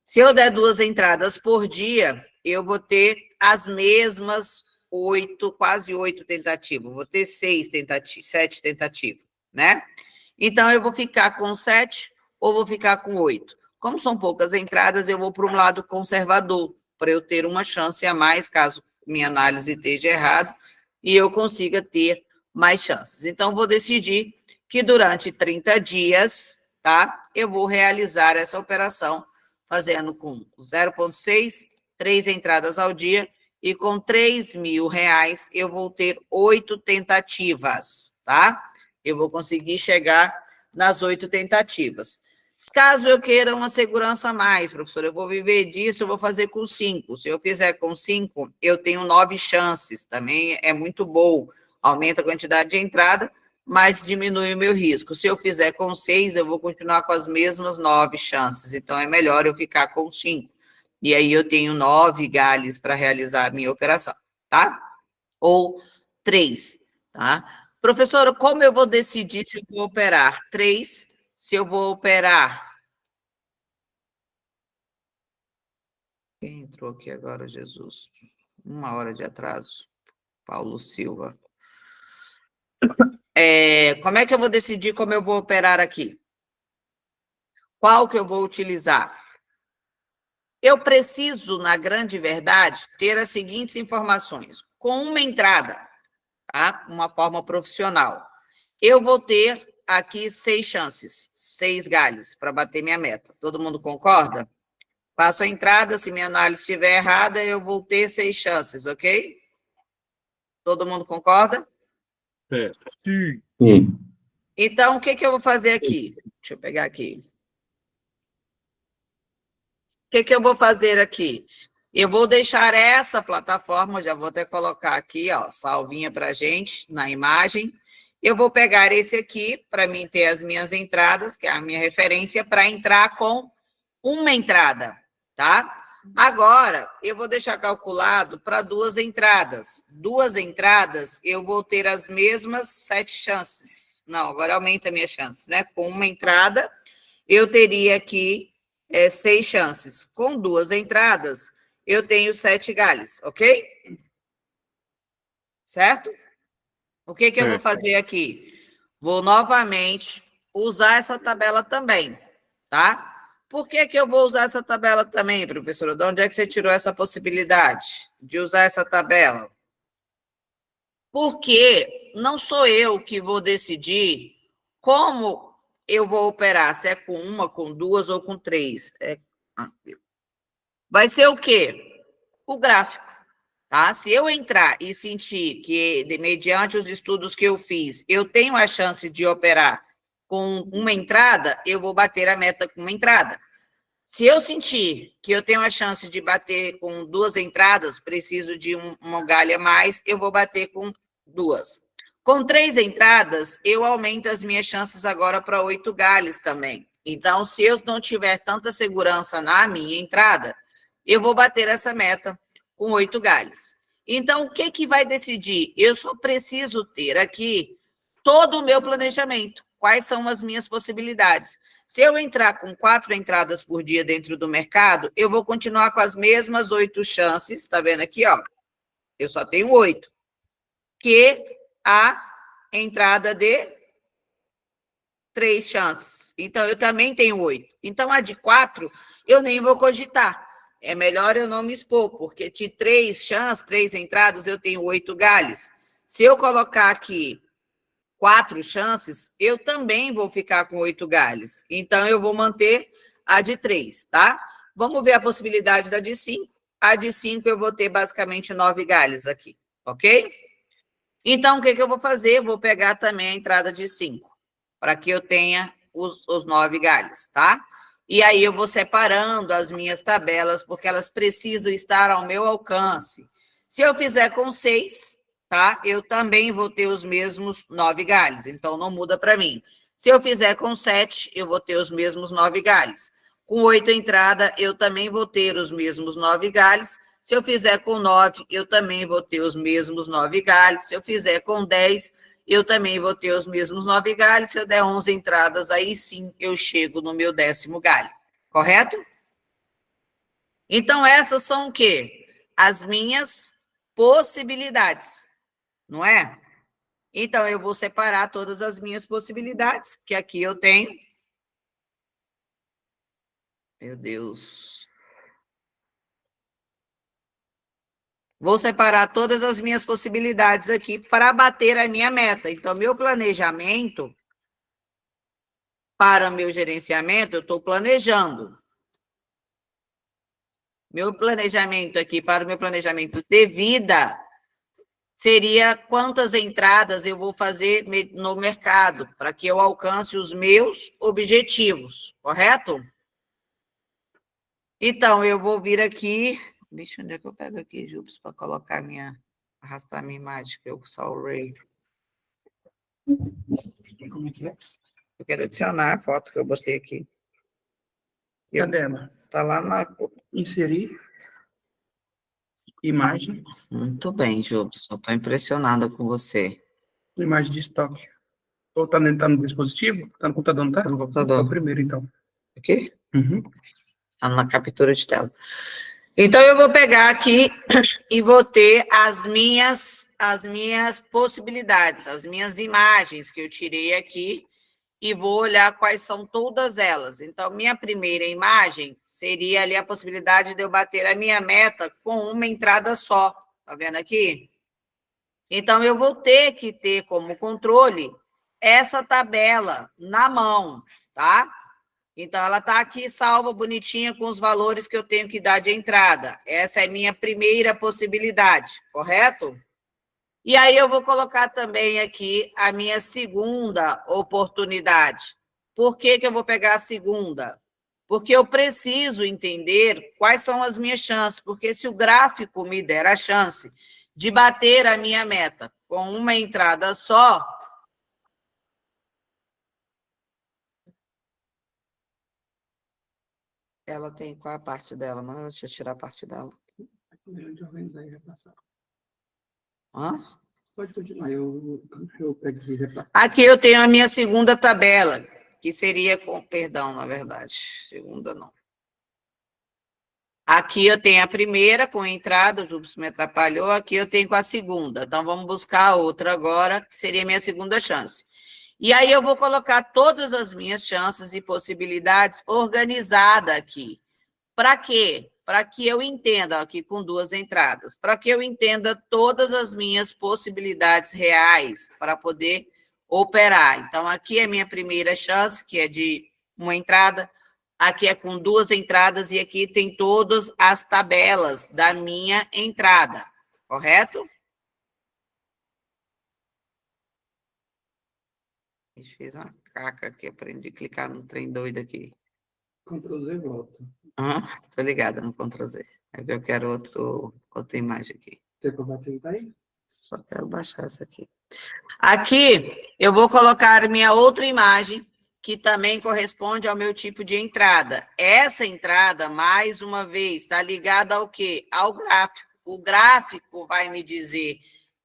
Se eu der 2 entradas por dia, eu vou ter as mesmas 8, quase 8 tentativas. Vou ter 7 tentativas, né? Então, eu vou ficar com 7 ou vou ficar com 8. Como são poucas entradas, eu vou para um lado conservador, para eu ter uma chance a mais, caso minha análise esteja errada, e eu consiga ter mais chances. Então, vou decidir que durante 30 dias, tá? Eu vou realizar essa operação fazendo com 0,6, 3 entradas ao dia, e com R$ 3.000 eu vou ter 8 tentativas, tá? Eu vou conseguir chegar nas 8 tentativas. Caso eu queira uma segurança a mais, professor, eu vou viver disso, eu vou fazer com 5. Se eu fizer com 5, eu tenho 9 chances. Também é muito bom. Aumenta a quantidade de entrada, mas diminui o meu risco. Se eu fizer com 6, eu vou continuar com as mesmas 9 chances. Então, é melhor eu ficar com 5. E aí eu tenho 9 galhos para realizar a minha operação, tá? Ou 3, tá? Professora, como eu vou decidir se eu vou operar 3, se eu vou operar... Quem entrou aqui agora, Jesus? 1 hora de atraso. Paulo Silva. Como é que eu vou decidir como eu vou operar aqui? Qual que eu vou utilizar? Eu preciso, na grande verdade, ter as seguintes informações. Com uma entrada, tá? Uma forma profissional. Eu vou ter aqui 6 chances, 6 galhos para bater minha meta. Todo mundo concorda? Faço a entrada, se minha análise estiver errada, eu vou ter 6 chances, ok? Todo mundo concorda? Certo. Sim. Então, o que eu vou fazer aqui? Deixa eu pegar aqui. O que eu vou fazer aqui? Eu vou deixar essa plataforma, já vou até colocar aqui, ó, salvinha para a gente, na imagem. Eu vou pegar esse aqui, para mim ter as minhas entradas, que é a minha referência, para entrar com uma entrada, tá? Agora, eu vou deixar calculado para 2 entradas. 2 entradas, eu vou ter as mesmas 7 chances. Não, agora aumenta a minha chance, né? Com uma entrada, eu teria aqui 6 chances. Com 2 entradas, eu tenho 7 galhos, ok? Certo? O que eu vou fazer aqui? Vou novamente usar essa tabela também, tá? Por que eu vou usar essa tabela também, professora? De onde é que você tirou essa possibilidade de usar essa tabela? Porque não sou eu que vou decidir como eu vou operar, se é com 1, com 2 ou com 3. Vai ser o quê? O gráfico, tá? Se eu entrar e sentir que, mediante os estudos que eu fiz, eu tenho a chance de operar com uma entrada, eu vou bater a meta com uma entrada. Se eu sentir que eu tenho a chance de bater com 2 entradas, preciso de uma galha a mais, eu vou bater com 2. Com 3 entradas, eu aumento as minhas chances agora para 8 galhos também. Então, se eu não tiver tanta segurança na minha entrada, eu vou bater essa meta com 8 galhos. Então, o que vai decidir? Eu só preciso ter aqui todo o meu planejamento. Quais são as minhas possibilidades? Se eu entrar com 4 entradas por dia dentro do mercado, eu vou continuar com as mesmas 8 chances, tá vendo aqui, ó? Eu só tenho 8. Que a entrada de 3 chances. Então, eu também tenho 8. Então, a de 4, eu nem vou cogitar. É melhor eu não me expor, porque de 3 chances, 3 entradas, eu tenho 8 galhos. Se eu colocar aqui 4 chances, eu também vou ficar com 8 galhos. Então, eu vou manter a de 3, tá? Vamos ver a possibilidade da de 5. A de 5 eu vou ter basicamente 9 galhos aqui, ok? Então, o que eu vou fazer? Vou pegar também a entrada de 5, para que eu tenha os 9 galhos, tá? E aí eu vou separando as minhas tabelas, porque elas precisam estar ao meu alcance. Se eu fizer com 6... tá? Eu também vou ter os mesmos 9 galhos, então não muda para mim. Se eu fizer com 7, eu vou ter os mesmos 9 galhos. Com 8 entrada, eu também vou ter os mesmos 9 galhos. Se eu fizer com 9, eu também vou ter os mesmos 9 galhos. Se eu fizer com 10, eu também vou ter os mesmos 9 galhos. Se eu der 11 entradas, aí sim eu chego no meu 10º galho. Correto? Então, essas são o quê? As minhas possibilidades. Não é? Então, eu vou separar todas as minhas possibilidades, que aqui eu tenho. Meu Deus. Vou separar todas as minhas possibilidades aqui para bater a minha meta. Então, meu planejamento para o meu gerenciamento, eu estou planejando. Meu planejamento aqui para o meu planejamento de vida, seria quantas entradas eu vou fazer no mercado para que eu alcance os meus objetivos, correto? Então, eu vou vir aqui. Vixe, onde é que eu pego aqui, Júpiter, para colocar arrastar minha imagem, que eu salvei. Como é que é? Eu quero adicionar a foto que eu botei aqui. Cadê ela? Tá lá na. Inserir. Imagem. Muito bem, Júpiter. Só estou impressionada com você. Imagem de estoque. Ou tá no dispositivo? Tá no computador, não tá? No computador. É o primeiro, então. Aqui? Uhum. Tá na captura de tela. Então, eu vou pegar aqui e vou ter as minhas possibilidades, as minhas imagens que eu tirei aqui, e vou olhar quais são todas elas. Então, minha primeira imagem seria ali a possibilidade de eu bater a minha meta com uma entrada só. Tá vendo aqui? Então, eu vou ter que ter como controle essa tabela na mão, tá? Então, ela está aqui salva, bonitinha, com os valores que eu tenho que dar de entrada. Essa é a minha primeira possibilidade, correto? E aí, eu vou colocar também aqui a minha segunda oportunidade. Por que que eu vou pegar a segunda? Porque eu preciso entender quais são as minhas chances, porque se o gráfico me der a chance de bater a minha meta com uma entrada só, ela tem qual é a parte dela? Mas deixa eu tirar a parte dela. Hã? Pode continuar, eu pego aqui e repasso. Aqui eu tenho a minha segunda tabela, que seria com... Perdão, na verdade. Segunda não. Aqui eu tenho a primeira com entrada, o Júpiter me atrapalhou. Aqui eu tenho com a segunda. Então, vamos buscar a outra agora, que seria a minha segunda chance. E aí eu vou colocar todas as minhas chances e possibilidades organizadas aqui. Para quê? Para que eu entenda, aqui com duas entradas, para que eu entenda todas as minhas possibilidades reais para poder operar. Então, aqui é a minha primeira chance, que é de uma entrada, aqui é com duas entradas e aqui tem todas as tabelas da minha entrada, correto? Fiz uma caca aqui, aprendi a clicar no trem doido aqui. Ctrl Z, volta. Estou ligada no Ctrl Z. Eu quero outra imagem aqui. Quer que eu vá tentar aí? Só quero baixar essa aqui. Aqui, eu vou colocar minha outra imagem, que também corresponde ao meu tipo de entrada. Essa entrada, mais uma vez, está ligada ao quê? Ao gráfico. O gráfico vai me dizer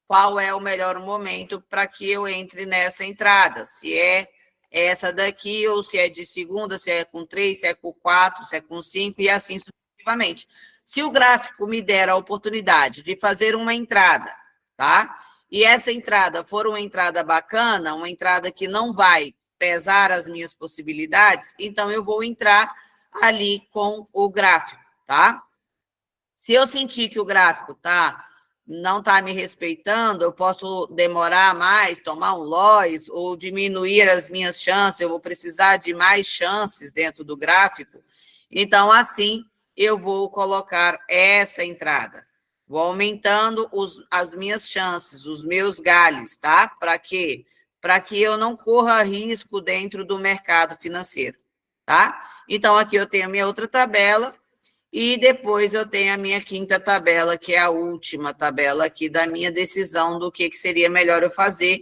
qual é o melhor momento para que eu entre nessa entrada. Se é essa daqui, ou se é de segunda, se é com 3, se é com 4, se é com 5, e assim sucessivamente. Se o gráfico me der a oportunidade de fazer uma entrada, tá? E essa entrada for uma entrada bacana, uma entrada que não vai pesar as minhas possibilidades, então eu vou entrar ali com o gráfico, tá? Se eu sentir que o gráfico não está me respeitando, eu posso demorar mais, tomar um loss, ou diminuir as minhas chances, eu vou precisar de mais chances dentro do gráfico. Então, assim, eu vou colocar essa entrada. Vou aumentando as minhas chances, os meus galhos, tá? Para quê? Para que eu não corra risco dentro do mercado financeiro, tá? Então, aqui eu tenho a minha outra tabela, e depois eu tenho a minha quinta tabela, que é a última tabela aqui da minha decisão do que seria melhor eu fazer,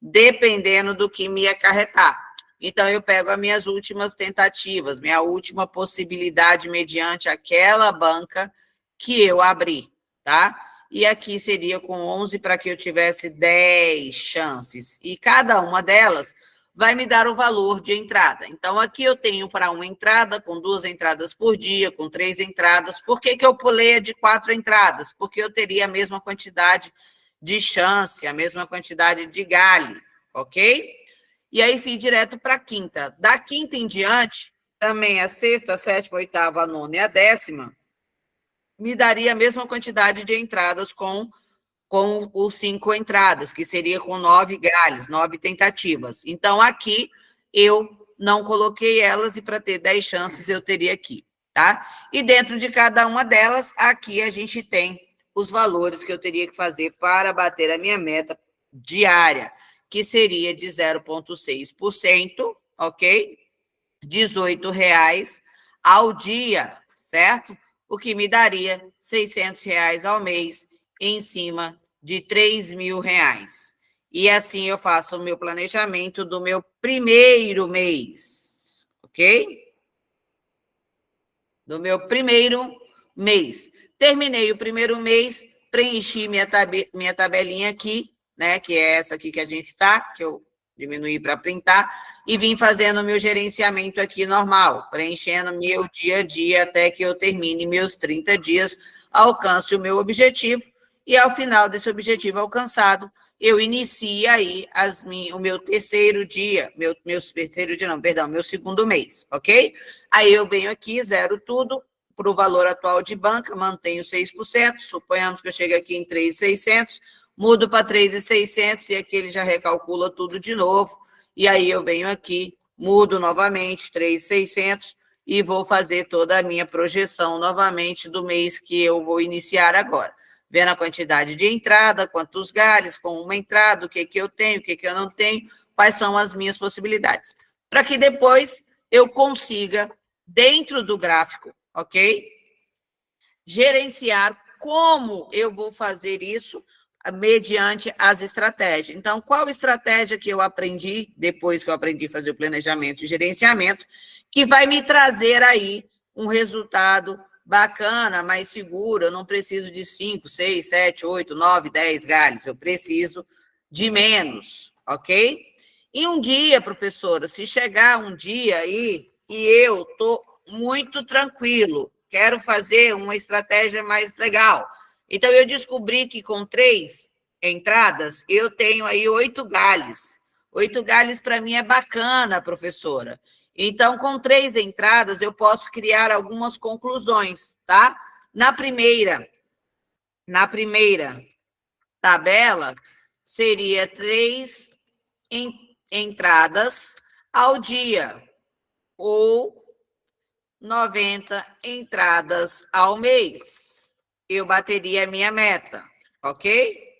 dependendo do que me acarretar. Então, eu pego as minhas últimas tentativas, minha última possibilidade mediante aquela banca que eu abri, tá? E aqui seria com 11 para que eu tivesse 10 chances. E cada uma delas vai me dar o valor de entrada. Então, aqui eu tenho para uma entrada, com 2 entradas por dia, com 3 entradas. Por que que eu pulei a de 4 entradas? Porque eu teria a mesma quantidade de chance, a mesma quantidade de galho, ok? E aí, fui direto para a quinta. Da quinta em diante, também a sexta, a sétima, a oitava, a nona e a 10ª, me daria a mesma quantidade de entradas com os 5 entradas, que seria com 9 galhos, 9 tentativas. Então, aqui, eu não coloquei elas, e para ter 10 chances, eu teria aqui, tá? E dentro de cada uma delas, aqui a gente tem os valores que eu teria que fazer para bater a minha meta diária, que seria de 0,6%, ok? R$18 ao dia, certo? O que me daria R$600 ao mês, em cima de R$3.000. E assim eu faço o meu planejamento do meu primeiro mês, ok? Do meu primeiro mês. Terminei o primeiro mês, preenchi minha tabelinha aqui, né, que é essa aqui que a gente está, que eu diminuí para printar, e vim fazendo o meu gerenciamento aqui normal, preenchendo meu dia a dia até que eu termine meus 30 dias, alcance o meu objetivo, e ao final desse objetivo alcançado, eu inicio aí o meu terceiro dia, meu segundo mês, ok? Aí eu venho aqui, zero tudo, para o valor atual de banca, mantenho 6%, suponhamos que eu chegue aqui em 3.600, mudo para 3.600 e aqui ele já recalcula tudo de novo, e aí eu venho aqui, mudo novamente, 3.600, e vou fazer toda a minha projeção novamente do mês que eu vou iniciar agora. Vendo a quantidade de entrada, quantos galhos, com uma entrada, o que eu tenho, o que eu não tenho, quais são as minhas possibilidades. Para que depois eu consiga, dentro do gráfico, ok? Gerenciar como eu vou fazer isso mediante as estratégias. Então, qual estratégia que eu aprendi, depois que eu aprendi a fazer o planejamento e gerenciamento, que vai me trazer aí um resultado bacana, mais seguro, eu não preciso de 5, 6, 7, 8, 9, 10 galhos, eu preciso de menos, ok? E um dia, professora, se chegar um dia aí e eu estou muito tranquilo, quero fazer uma estratégia mais legal, então eu descobri que com 3 entradas, eu tenho aí 8 galhos. 8 galhos para mim é bacana, professora. Então, com 3 entradas, eu posso criar algumas conclusões, tá? Na primeira tabela, seria 3 entradas ao dia, ou 90 entradas ao mês. Eu bateria a minha meta, ok?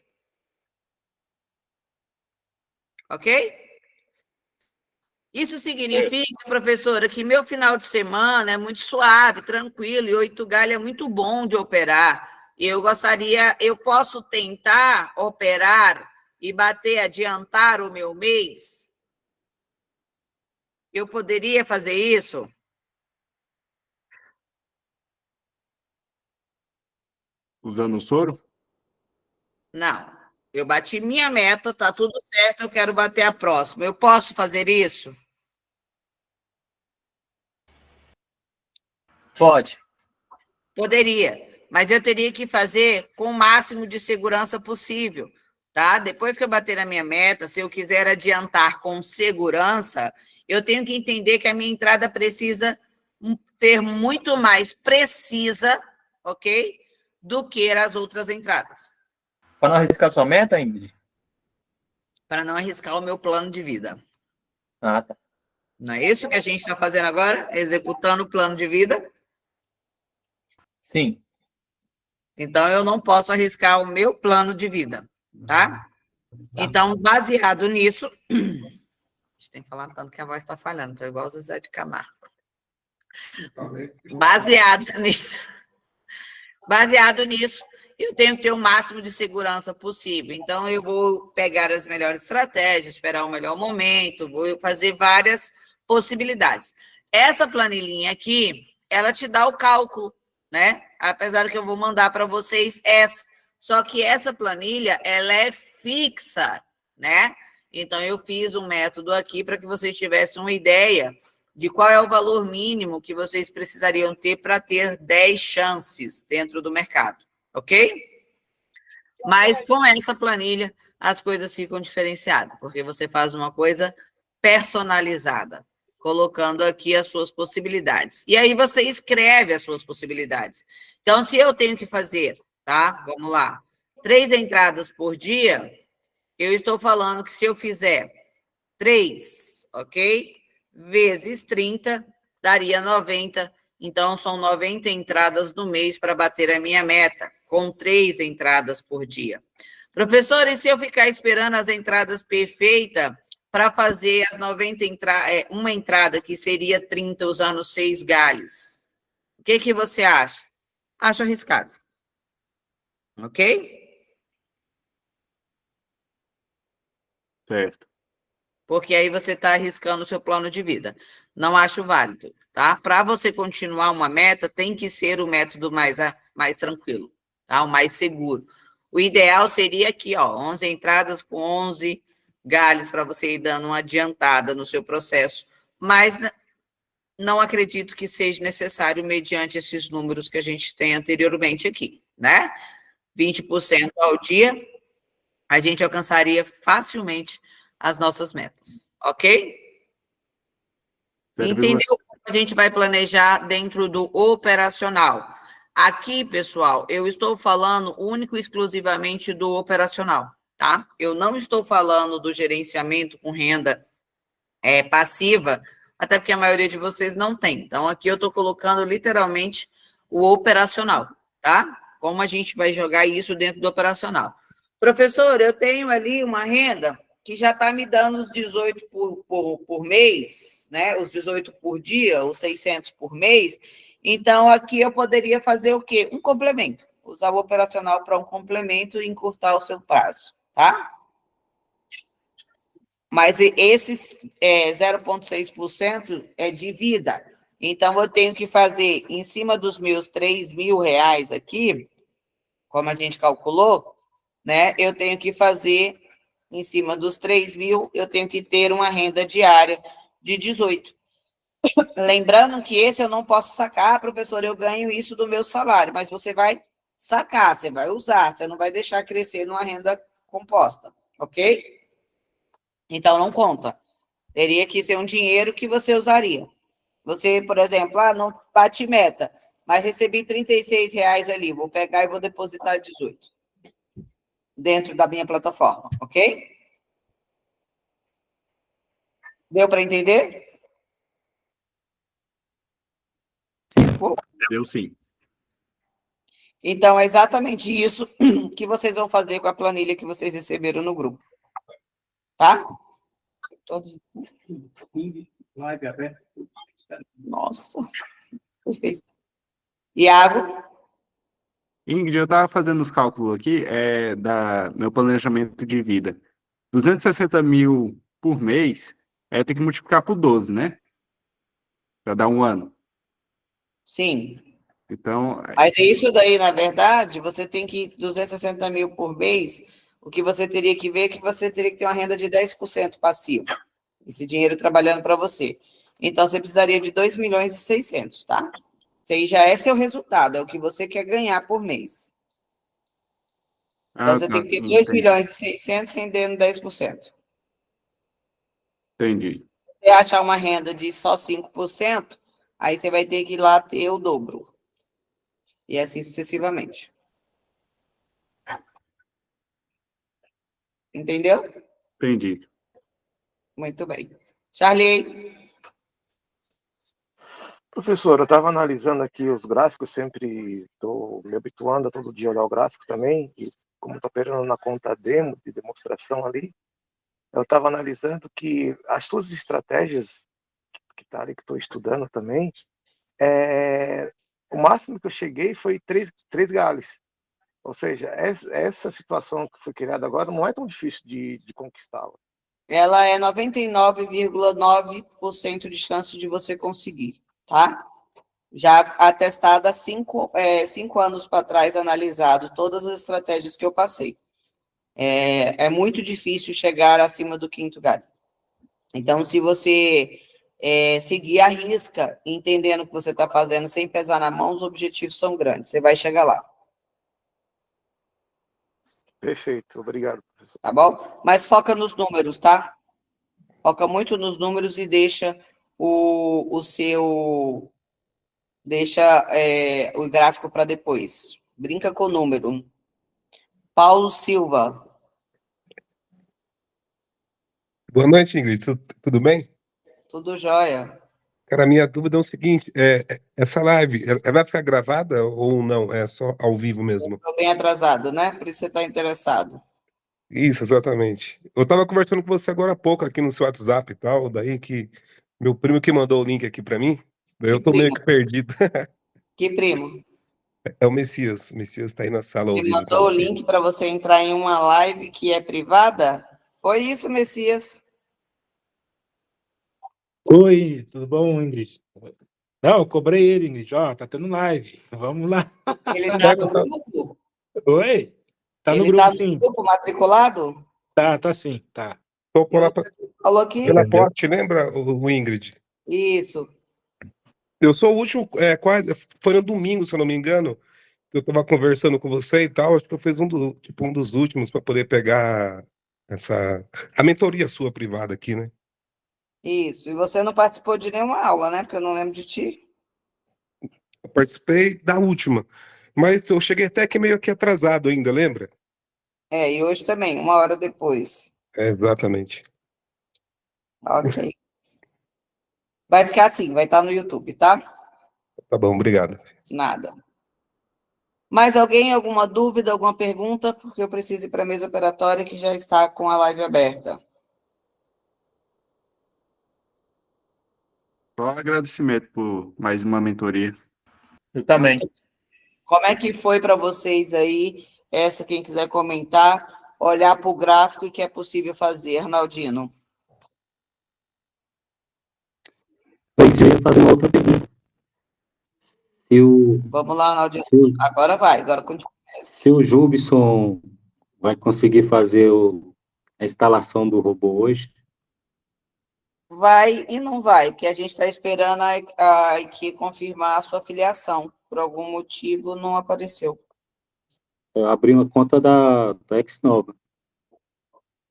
Ok? Isso significa, professora, que meu final de semana é muito suave, tranquilo, e 8 galhos é muito bom de operar. Eu posso tentar operar e adiantar o meu mês? Eu poderia fazer isso? Usando o soro? Não. Eu bati minha meta, tá tudo certo, eu quero bater a próxima. Eu posso fazer isso? Pode. Poderia, mas eu teria que fazer com o máximo de segurança possível, tá? Depois que eu bater a minha meta, se eu quiser adiantar com segurança, eu tenho que entender que a minha entrada precisa ser muito mais precisa, ok? Do que as outras entradas. Para não arriscar sua meta, Ingrid? Para não arriscar o meu plano de vida. Ah, tá. Não é isso que a gente está fazendo agora? Executando o plano de vida? Sim. Então, eu não posso arriscar o meu plano de vida, tá? Então, baseado nisso... A gente tem que falar tanto que a voz está falhando, estou igual o Zezé de Camargo. Baseado nisso, eu tenho que ter o máximo de segurança possível. Então, eu vou pegar as melhores estratégias, esperar o melhor momento, vou fazer várias possibilidades. Essa planilhinha aqui, ela te dá o cálculo, né? Apesar que eu vou mandar para vocês essa. Só que essa planilha, ela é fixa, né? Então, eu fiz um método aqui para que vocês tivessem uma ideia de qual é o valor mínimo que vocês precisariam ter para ter 10 chances dentro do mercado, ok? Mas com essa planilha, as coisas ficam diferenciadas, porque você faz uma coisa personalizada, colocando aqui as suas possibilidades. E aí você escreve as suas possibilidades. Então, se eu tenho que fazer, tá? Vamos lá. 3 entradas por dia, eu estou falando que se eu fizer 3, ok? Vezes 30, daria 90. Então, são 90 entradas no mês para bater a minha meta, com 3 entradas por dia. Professor, e se eu ficar esperando as entradas perfeitas para fazer as 90 uma entrada, que seria 30, usando 6 galhos? O que você acha? Acho arriscado. Ok? Certo. Porque aí você está arriscando o seu plano de vida. Não acho válido, tá? Para você continuar uma meta, tem que ser o método mais tranquilo, tá? O mais seguro. O ideal seria aqui, ó, 11 entradas com 11 galhos para você ir dando uma adiantada no seu processo, mas não acredito que seja necessário mediante esses números que a gente tem anteriormente aqui, né? 20% ao dia, a gente alcançaria facilmente as nossas metas, ok? 0,5. Entendeu como a gente vai planejar dentro do operacional? Aqui, pessoal, eu estou falando único e exclusivamente do operacional, tá? Eu não estou falando do gerenciamento com renda passiva, até porque a maioria de vocês não tem. Então, aqui eu estou colocando literalmente o operacional, tá? Como a gente vai jogar isso dentro do operacional. Professor, eu tenho ali uma renda que já está me dando os 18 por mês, né? Os 18 por dia, os 600 por mês. Então, aqui eu poderia fazer o quê? Um complemento. Usar o operacional para um complemento e encurtar o seu prazo, tá? Mas esses 0,6% é de vida. Então, eu tenho que fazer, em cima dos meus R$3.000 aqui, como a gente calculou, né? Eu tenho que fazer, em cima dos 3.000, eu tenho que ter uma renda diária de 18. Lembrando que esse eu não posso sacar, professor, eu ganho isso do meu salário, mas você vai sacar, você vai usar, você não vai deixar crescer numa renda composta, ok? Então, não conta. Teria que ser um dinheiro que você usaria. Você, por exemplo, não bate meta, mas recebi R$36 ali, vou pegar e vou depositar 18 dentro da minha plataforma, ok? Deu para entender? Deu sim. Então, é exatamente isso que vocês vão fazer com a planilha que vocês receberam no grupo. Tá? Todos. Nossa. Perfeito. Iago? Ingrid, eu estava fazendo os cálculos aqui meu planejamento de vida. 260 mil por mês, tem que multiplicar por 12, né? Para dar um ano. Sim. Então, Mas isso daí, na verdade, você tem que 260 mil por mês, o que você teria que ver é que você teria que ter uma renda de 10% passiva. Esse dinheiro trabalhando para você. Então, você precisaria de 2.600.000, tá? Isso aí já é seu resultado, é o que você quer ganhar por mês. Então, você tem que ter 2.600.000 rendendo 10%. Entendi. Se você achar uma renda de só 5%, aí você vai ter que ir lá ter o dobro. E assim sucessivamente. Entendeu? Entendi. Muito bem. Charlie? Professor, eu estava analisando aqui os gráficos, sempre estou me habituando a todo dia olhar o gráfico também, e como estou operando na conta demo, de demonstração ali, eu estava analisando que as suas estratégias, que tá ali, que estou estudando também, o máximo que eu cheguei foi 3 galhos. Ou seja, essa situação que foi criada agora não é tão difícil de conquistá-la. Ela é 99,9% de chance de você conseguir, tá? Já atestada há 5 anos para trás, analisado todas as estratégias que eu passei. É muito difícil chegar acima do 5º galho. Então, se você seguir a risca, entendendo o que você está fazendo, sem pesar na mão, os objetivos são grandes. Você vai chegar lá. Perfeito, obrigado, professor. Tá bom? Mas foca nos números, tá? Foca muito nos números e deixa deixa o gráfico para depois. Brinca com o número. Paulo Silva. Boa noite, Ingrid. Tudo bem? Tudo jóia. Cara, a minha dúvida é o seguinte, essa live, ela vai ficar gravada ou não? É só ao vivo mesmo? Estou bem atrasado, né? Por isso você está interessado. Isso, exatamente. Eu tava conversando com você agora há pouco aqui no seu WhatsApp e tal, daí que meu primo que mandou o link aqui pra mim, daí eu Que tô meio primo? que perdido. Que primo? É o Messias. O Messias tá aí na sala Ele ouvindo com mandou o vocês. link para você entrar em uma live que é privada? Foi isso, Messias? Oi, tudo bom, Ingrid? Não, eu cobrei ele, Ingrid. Ó, tá tendo live. Vamos lá. Ele está no Tá- grupo? Oi? Tá no Ele grupo, está no sim. grupo matriculado? Tá sim, tá. Tô lá Falou aqui? pela Pote, lembra, o Ingrid? Isso. Eu sou o último, quase, foi no domingo, se eu não me engano, que eu tava conversando com você e tal, acho que eu fiz um dos últimos para poder pegar a mentoria sua privada aqui, né? Isso. E você não participou de nenhuma aula, né? Porque eu não lembro de ti. Eu participei da última, mas eu cheguei até que meio que atrasado ainda, lembra? E hoje também, 1 hora depois. Exatamente. Ok. Vai ficar assim, vai estar no YouTube, tá? Tá bom, obrigado. Nada. Mais alguém, alguma dúvida, alguma pergunta? Porque eu preciso ir para a mesa operatória que já está com a live aberta. Só agradecimento por mais uma mentoria. Eu também. Como é que foi para vocês aí, quem quiser comentar, olhar para o gráfico e que é possível fazer, Arnaldino? Eu ia fazer uma outra pergunta. Vamos lá, Arnaldino. se o, Agora vai, agora continua. se o Jubson vai conseguir fazer a instalação do robô hoje, Vai e não vai, porque a gente está esperando a equipe confirmar a sua filiação. Por algum motivo, não apareceu. eu abri uma conta da Xnova.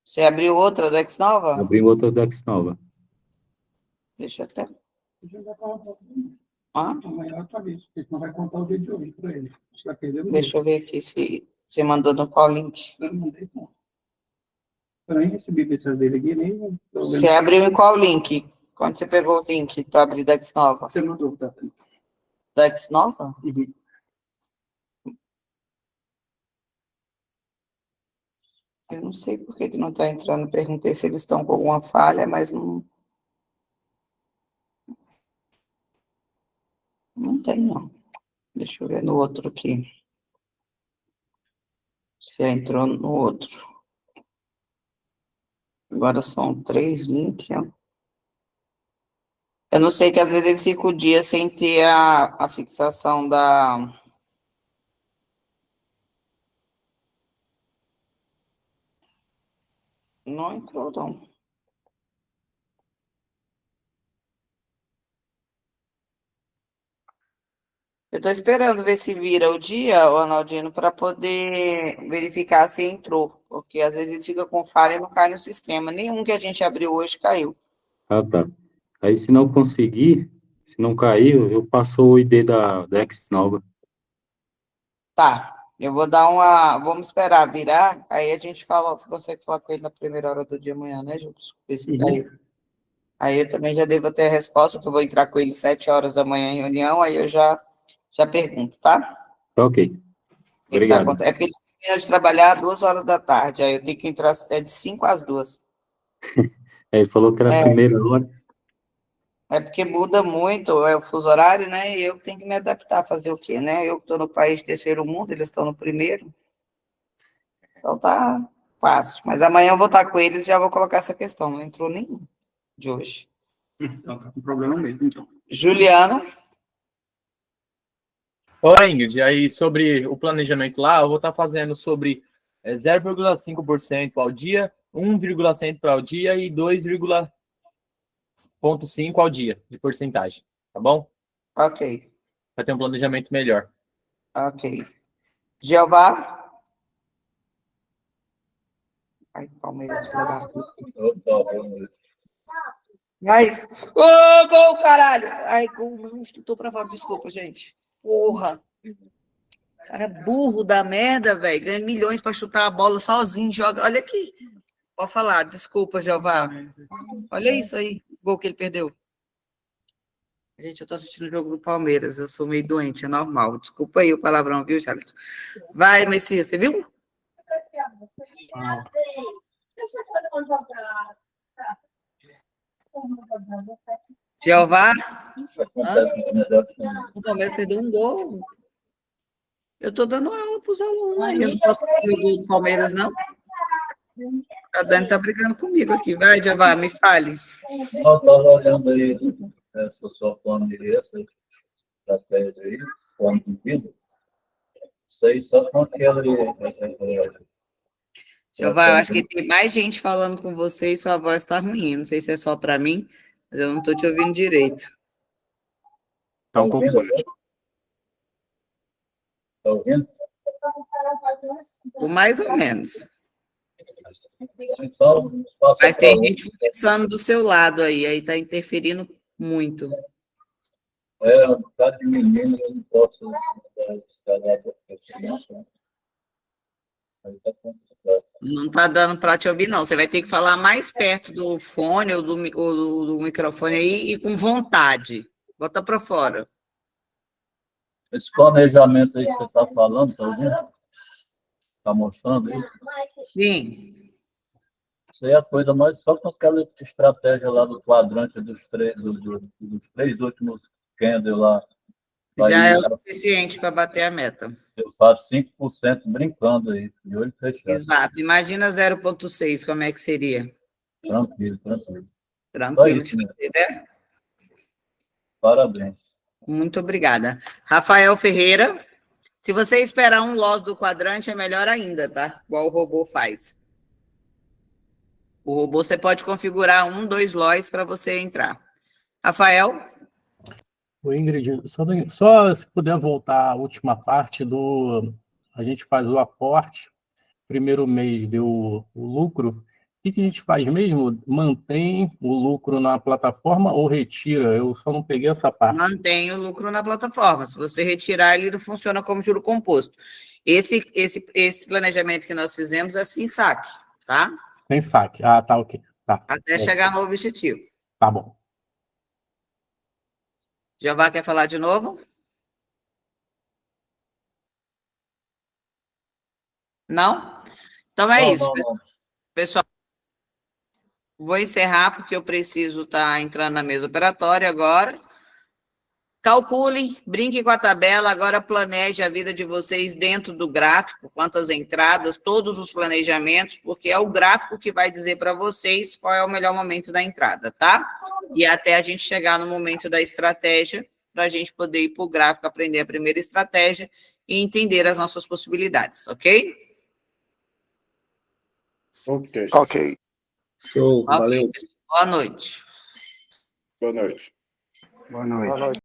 Você abriu outra da Xnova? Abri outra da Xnova. Deixa eu até... Amanhã eu atualizo, porque não vai contar o dia de hoje para ele. Você vai perder muito. Deixa eu ver aqui se você mandou no qual link. Eu não mandei, não. Eu nem recebi mensagem dele aqui, nem... Você abriu em qual link? Quando você pegou o link para abrir da Xnova? Você mandou, tá? Da Xnova? Uhum. Eu não sei por que não está entrando. Perguntei se eles estão com alguma falha, mas não tem, não. Deixa eu ver no outro aqui. Se entrou no outro. Agora são 3 links, ó. Eu não sei que às vezes ele fica o dia sem ter a fixação da... Não entrou, não. Eu estou esperando ver se vira o dia, ô Arnaldino, para poder verificar se entrou. Porque às vezes ele fica com falha e não cai no sistema. Nenhum que a gente abriu hoje caiu. Ah, tá. Aí, se não conseguir, se não cair, eu passo o ID da Xnova. Tá. Eu vou Vamos esperar virar, aí a gente fala, você consegue falar com ele na primeira hora do dia amanhã, né, Júlio? Ver se caiu. Aí eu também já devo ter a resposta, que eu vou entrar com ele 7 horas da manhã em reunião, aí eu já pergunto, tá? Ok. Obrigado. É porque eles terminam de trabalhar às 2 horas da tarde, aí eu tenho que entrar de 5 às 2. Ele falou que era a primeira hora. É porque muda muito o fuso horário, né? E eu tenho que me adaptar, fazer o quê, né? Eu que estou no país de terceiro mundo, eles estão no primeiro. Então tá fácil. Mas amanhã eu vou estar com eles e já vou colocar essa questão. Não entrou nenhum de hoje. Então, tá com problema mesmo, então. Juliano. Oi, Ingrid, aí sobre o planejamento lá, eu vou estar fazendo sobre 0,5% ao dia, 1,5% ao dia e 2,5% ao dia de porcentagem, tá bom? Ok. Para ter um planejamento melhor. Ok. Jeová. Ai, Palmeiras, filha da puta. Mas... Ô, gol, caralho! Ai, gol, não estou pra falar. Desculpa, gente. Porra! Cara burro da merda, velho. Ganha milhões pra chutar a bola sozinho, joga. Olha aqui. Pode falar, desculpa, Jeová. Olha isso aí, o gol que ele perdeu. Gente, eu tô assistindo o jogo do Palmeiras, eu sou meio doente, é normal. Desculpa aí o palavrão, viu, Charles? Vai, Messias, você viu? Jeová? O Palmeiras perdeu um gol. Eu tô dando aula para os alunos aí. Eu não posso ver o gol do Palmeiras, não. A Dani tá brigando comigo aqui. Vai, Jeová, me fale. Eu estava olhando aí essa sua planilha, essa estratégia aí, plano de vida. Isso aí só com aquele. Jeová, eu acho que tem mais gente falando com você e sua voz está ruim. Não sei se é só para mim, mas eu não estou te ouvindo direito. Tá um pouco baixo. Tá ouvindo? Ou mais ou menos. Então, Mas tem gente conversando do seu lado aí está interferindo muito. É, um bocado de menino, eu não posso escalar Não está dando para te ouvir, não. Você vai ter que falar mais perto do fone ou do microfone aí e com vontade. Bota para fora. Esse planejamento aí que você está falando, tá ouvindo? Está mostrando aí? Sim. Isso aí é a coisa mais só com aquela estratégia lá do quadrante dos três últimos candles lá. Já Aí, é o suficiente para bater a meta. eu faço 5% brincando aí, de olho fechado. Exato. Imagina 0,6, como é que seria? Tranquilo, tranquilo. Tranquilo Só de isso, fazer, né? Parabéns. Muito obrigada. Rafael Ferreira, se você esperar um loss do quadrante, é melhor ainda, tá? Igual o robô faz. O robô você pode configurar 1, 2 loss para você entrar. Rafael? O Ingrid, só se puder voltar à última parte do... A gente faz o aporte, primeiro mês deu o lucro. O que a gente faz mesmo? Mantém o lucro na plataforma ou retira? Eu só não peguei essa parte. Mantém o lucro na plataforma. Se você retirar, ele não funciona como juro composto. Esse planejamento que nós fizemos é sem saque, tá? Sem saque. Ah, tá, ok. Tá. Até chegar no objetivo. Tá bom. Jeová quer falar de novo? Não? Então é isso. Não. Pessoal, vou encerrar porque eu preciso estar entrando na mesa operatória agora. Calculem, brinquem com a tabela, agora planeje a vida de vocês dentro do gráfico, quantas entradas, todos os planejamentos, porque é o gráfico que vai dizer para vocês qual é o melhor momento da entrada, tá? E até a gente chegar no momento da estratégia, para a gente poder ir para o gráfico, aprender a primeira estratégia e entender as nossas possibilidades, ok? Ok. Show, Ok, valeu. pessoal. Boa noite. Boa noite. Boa noite.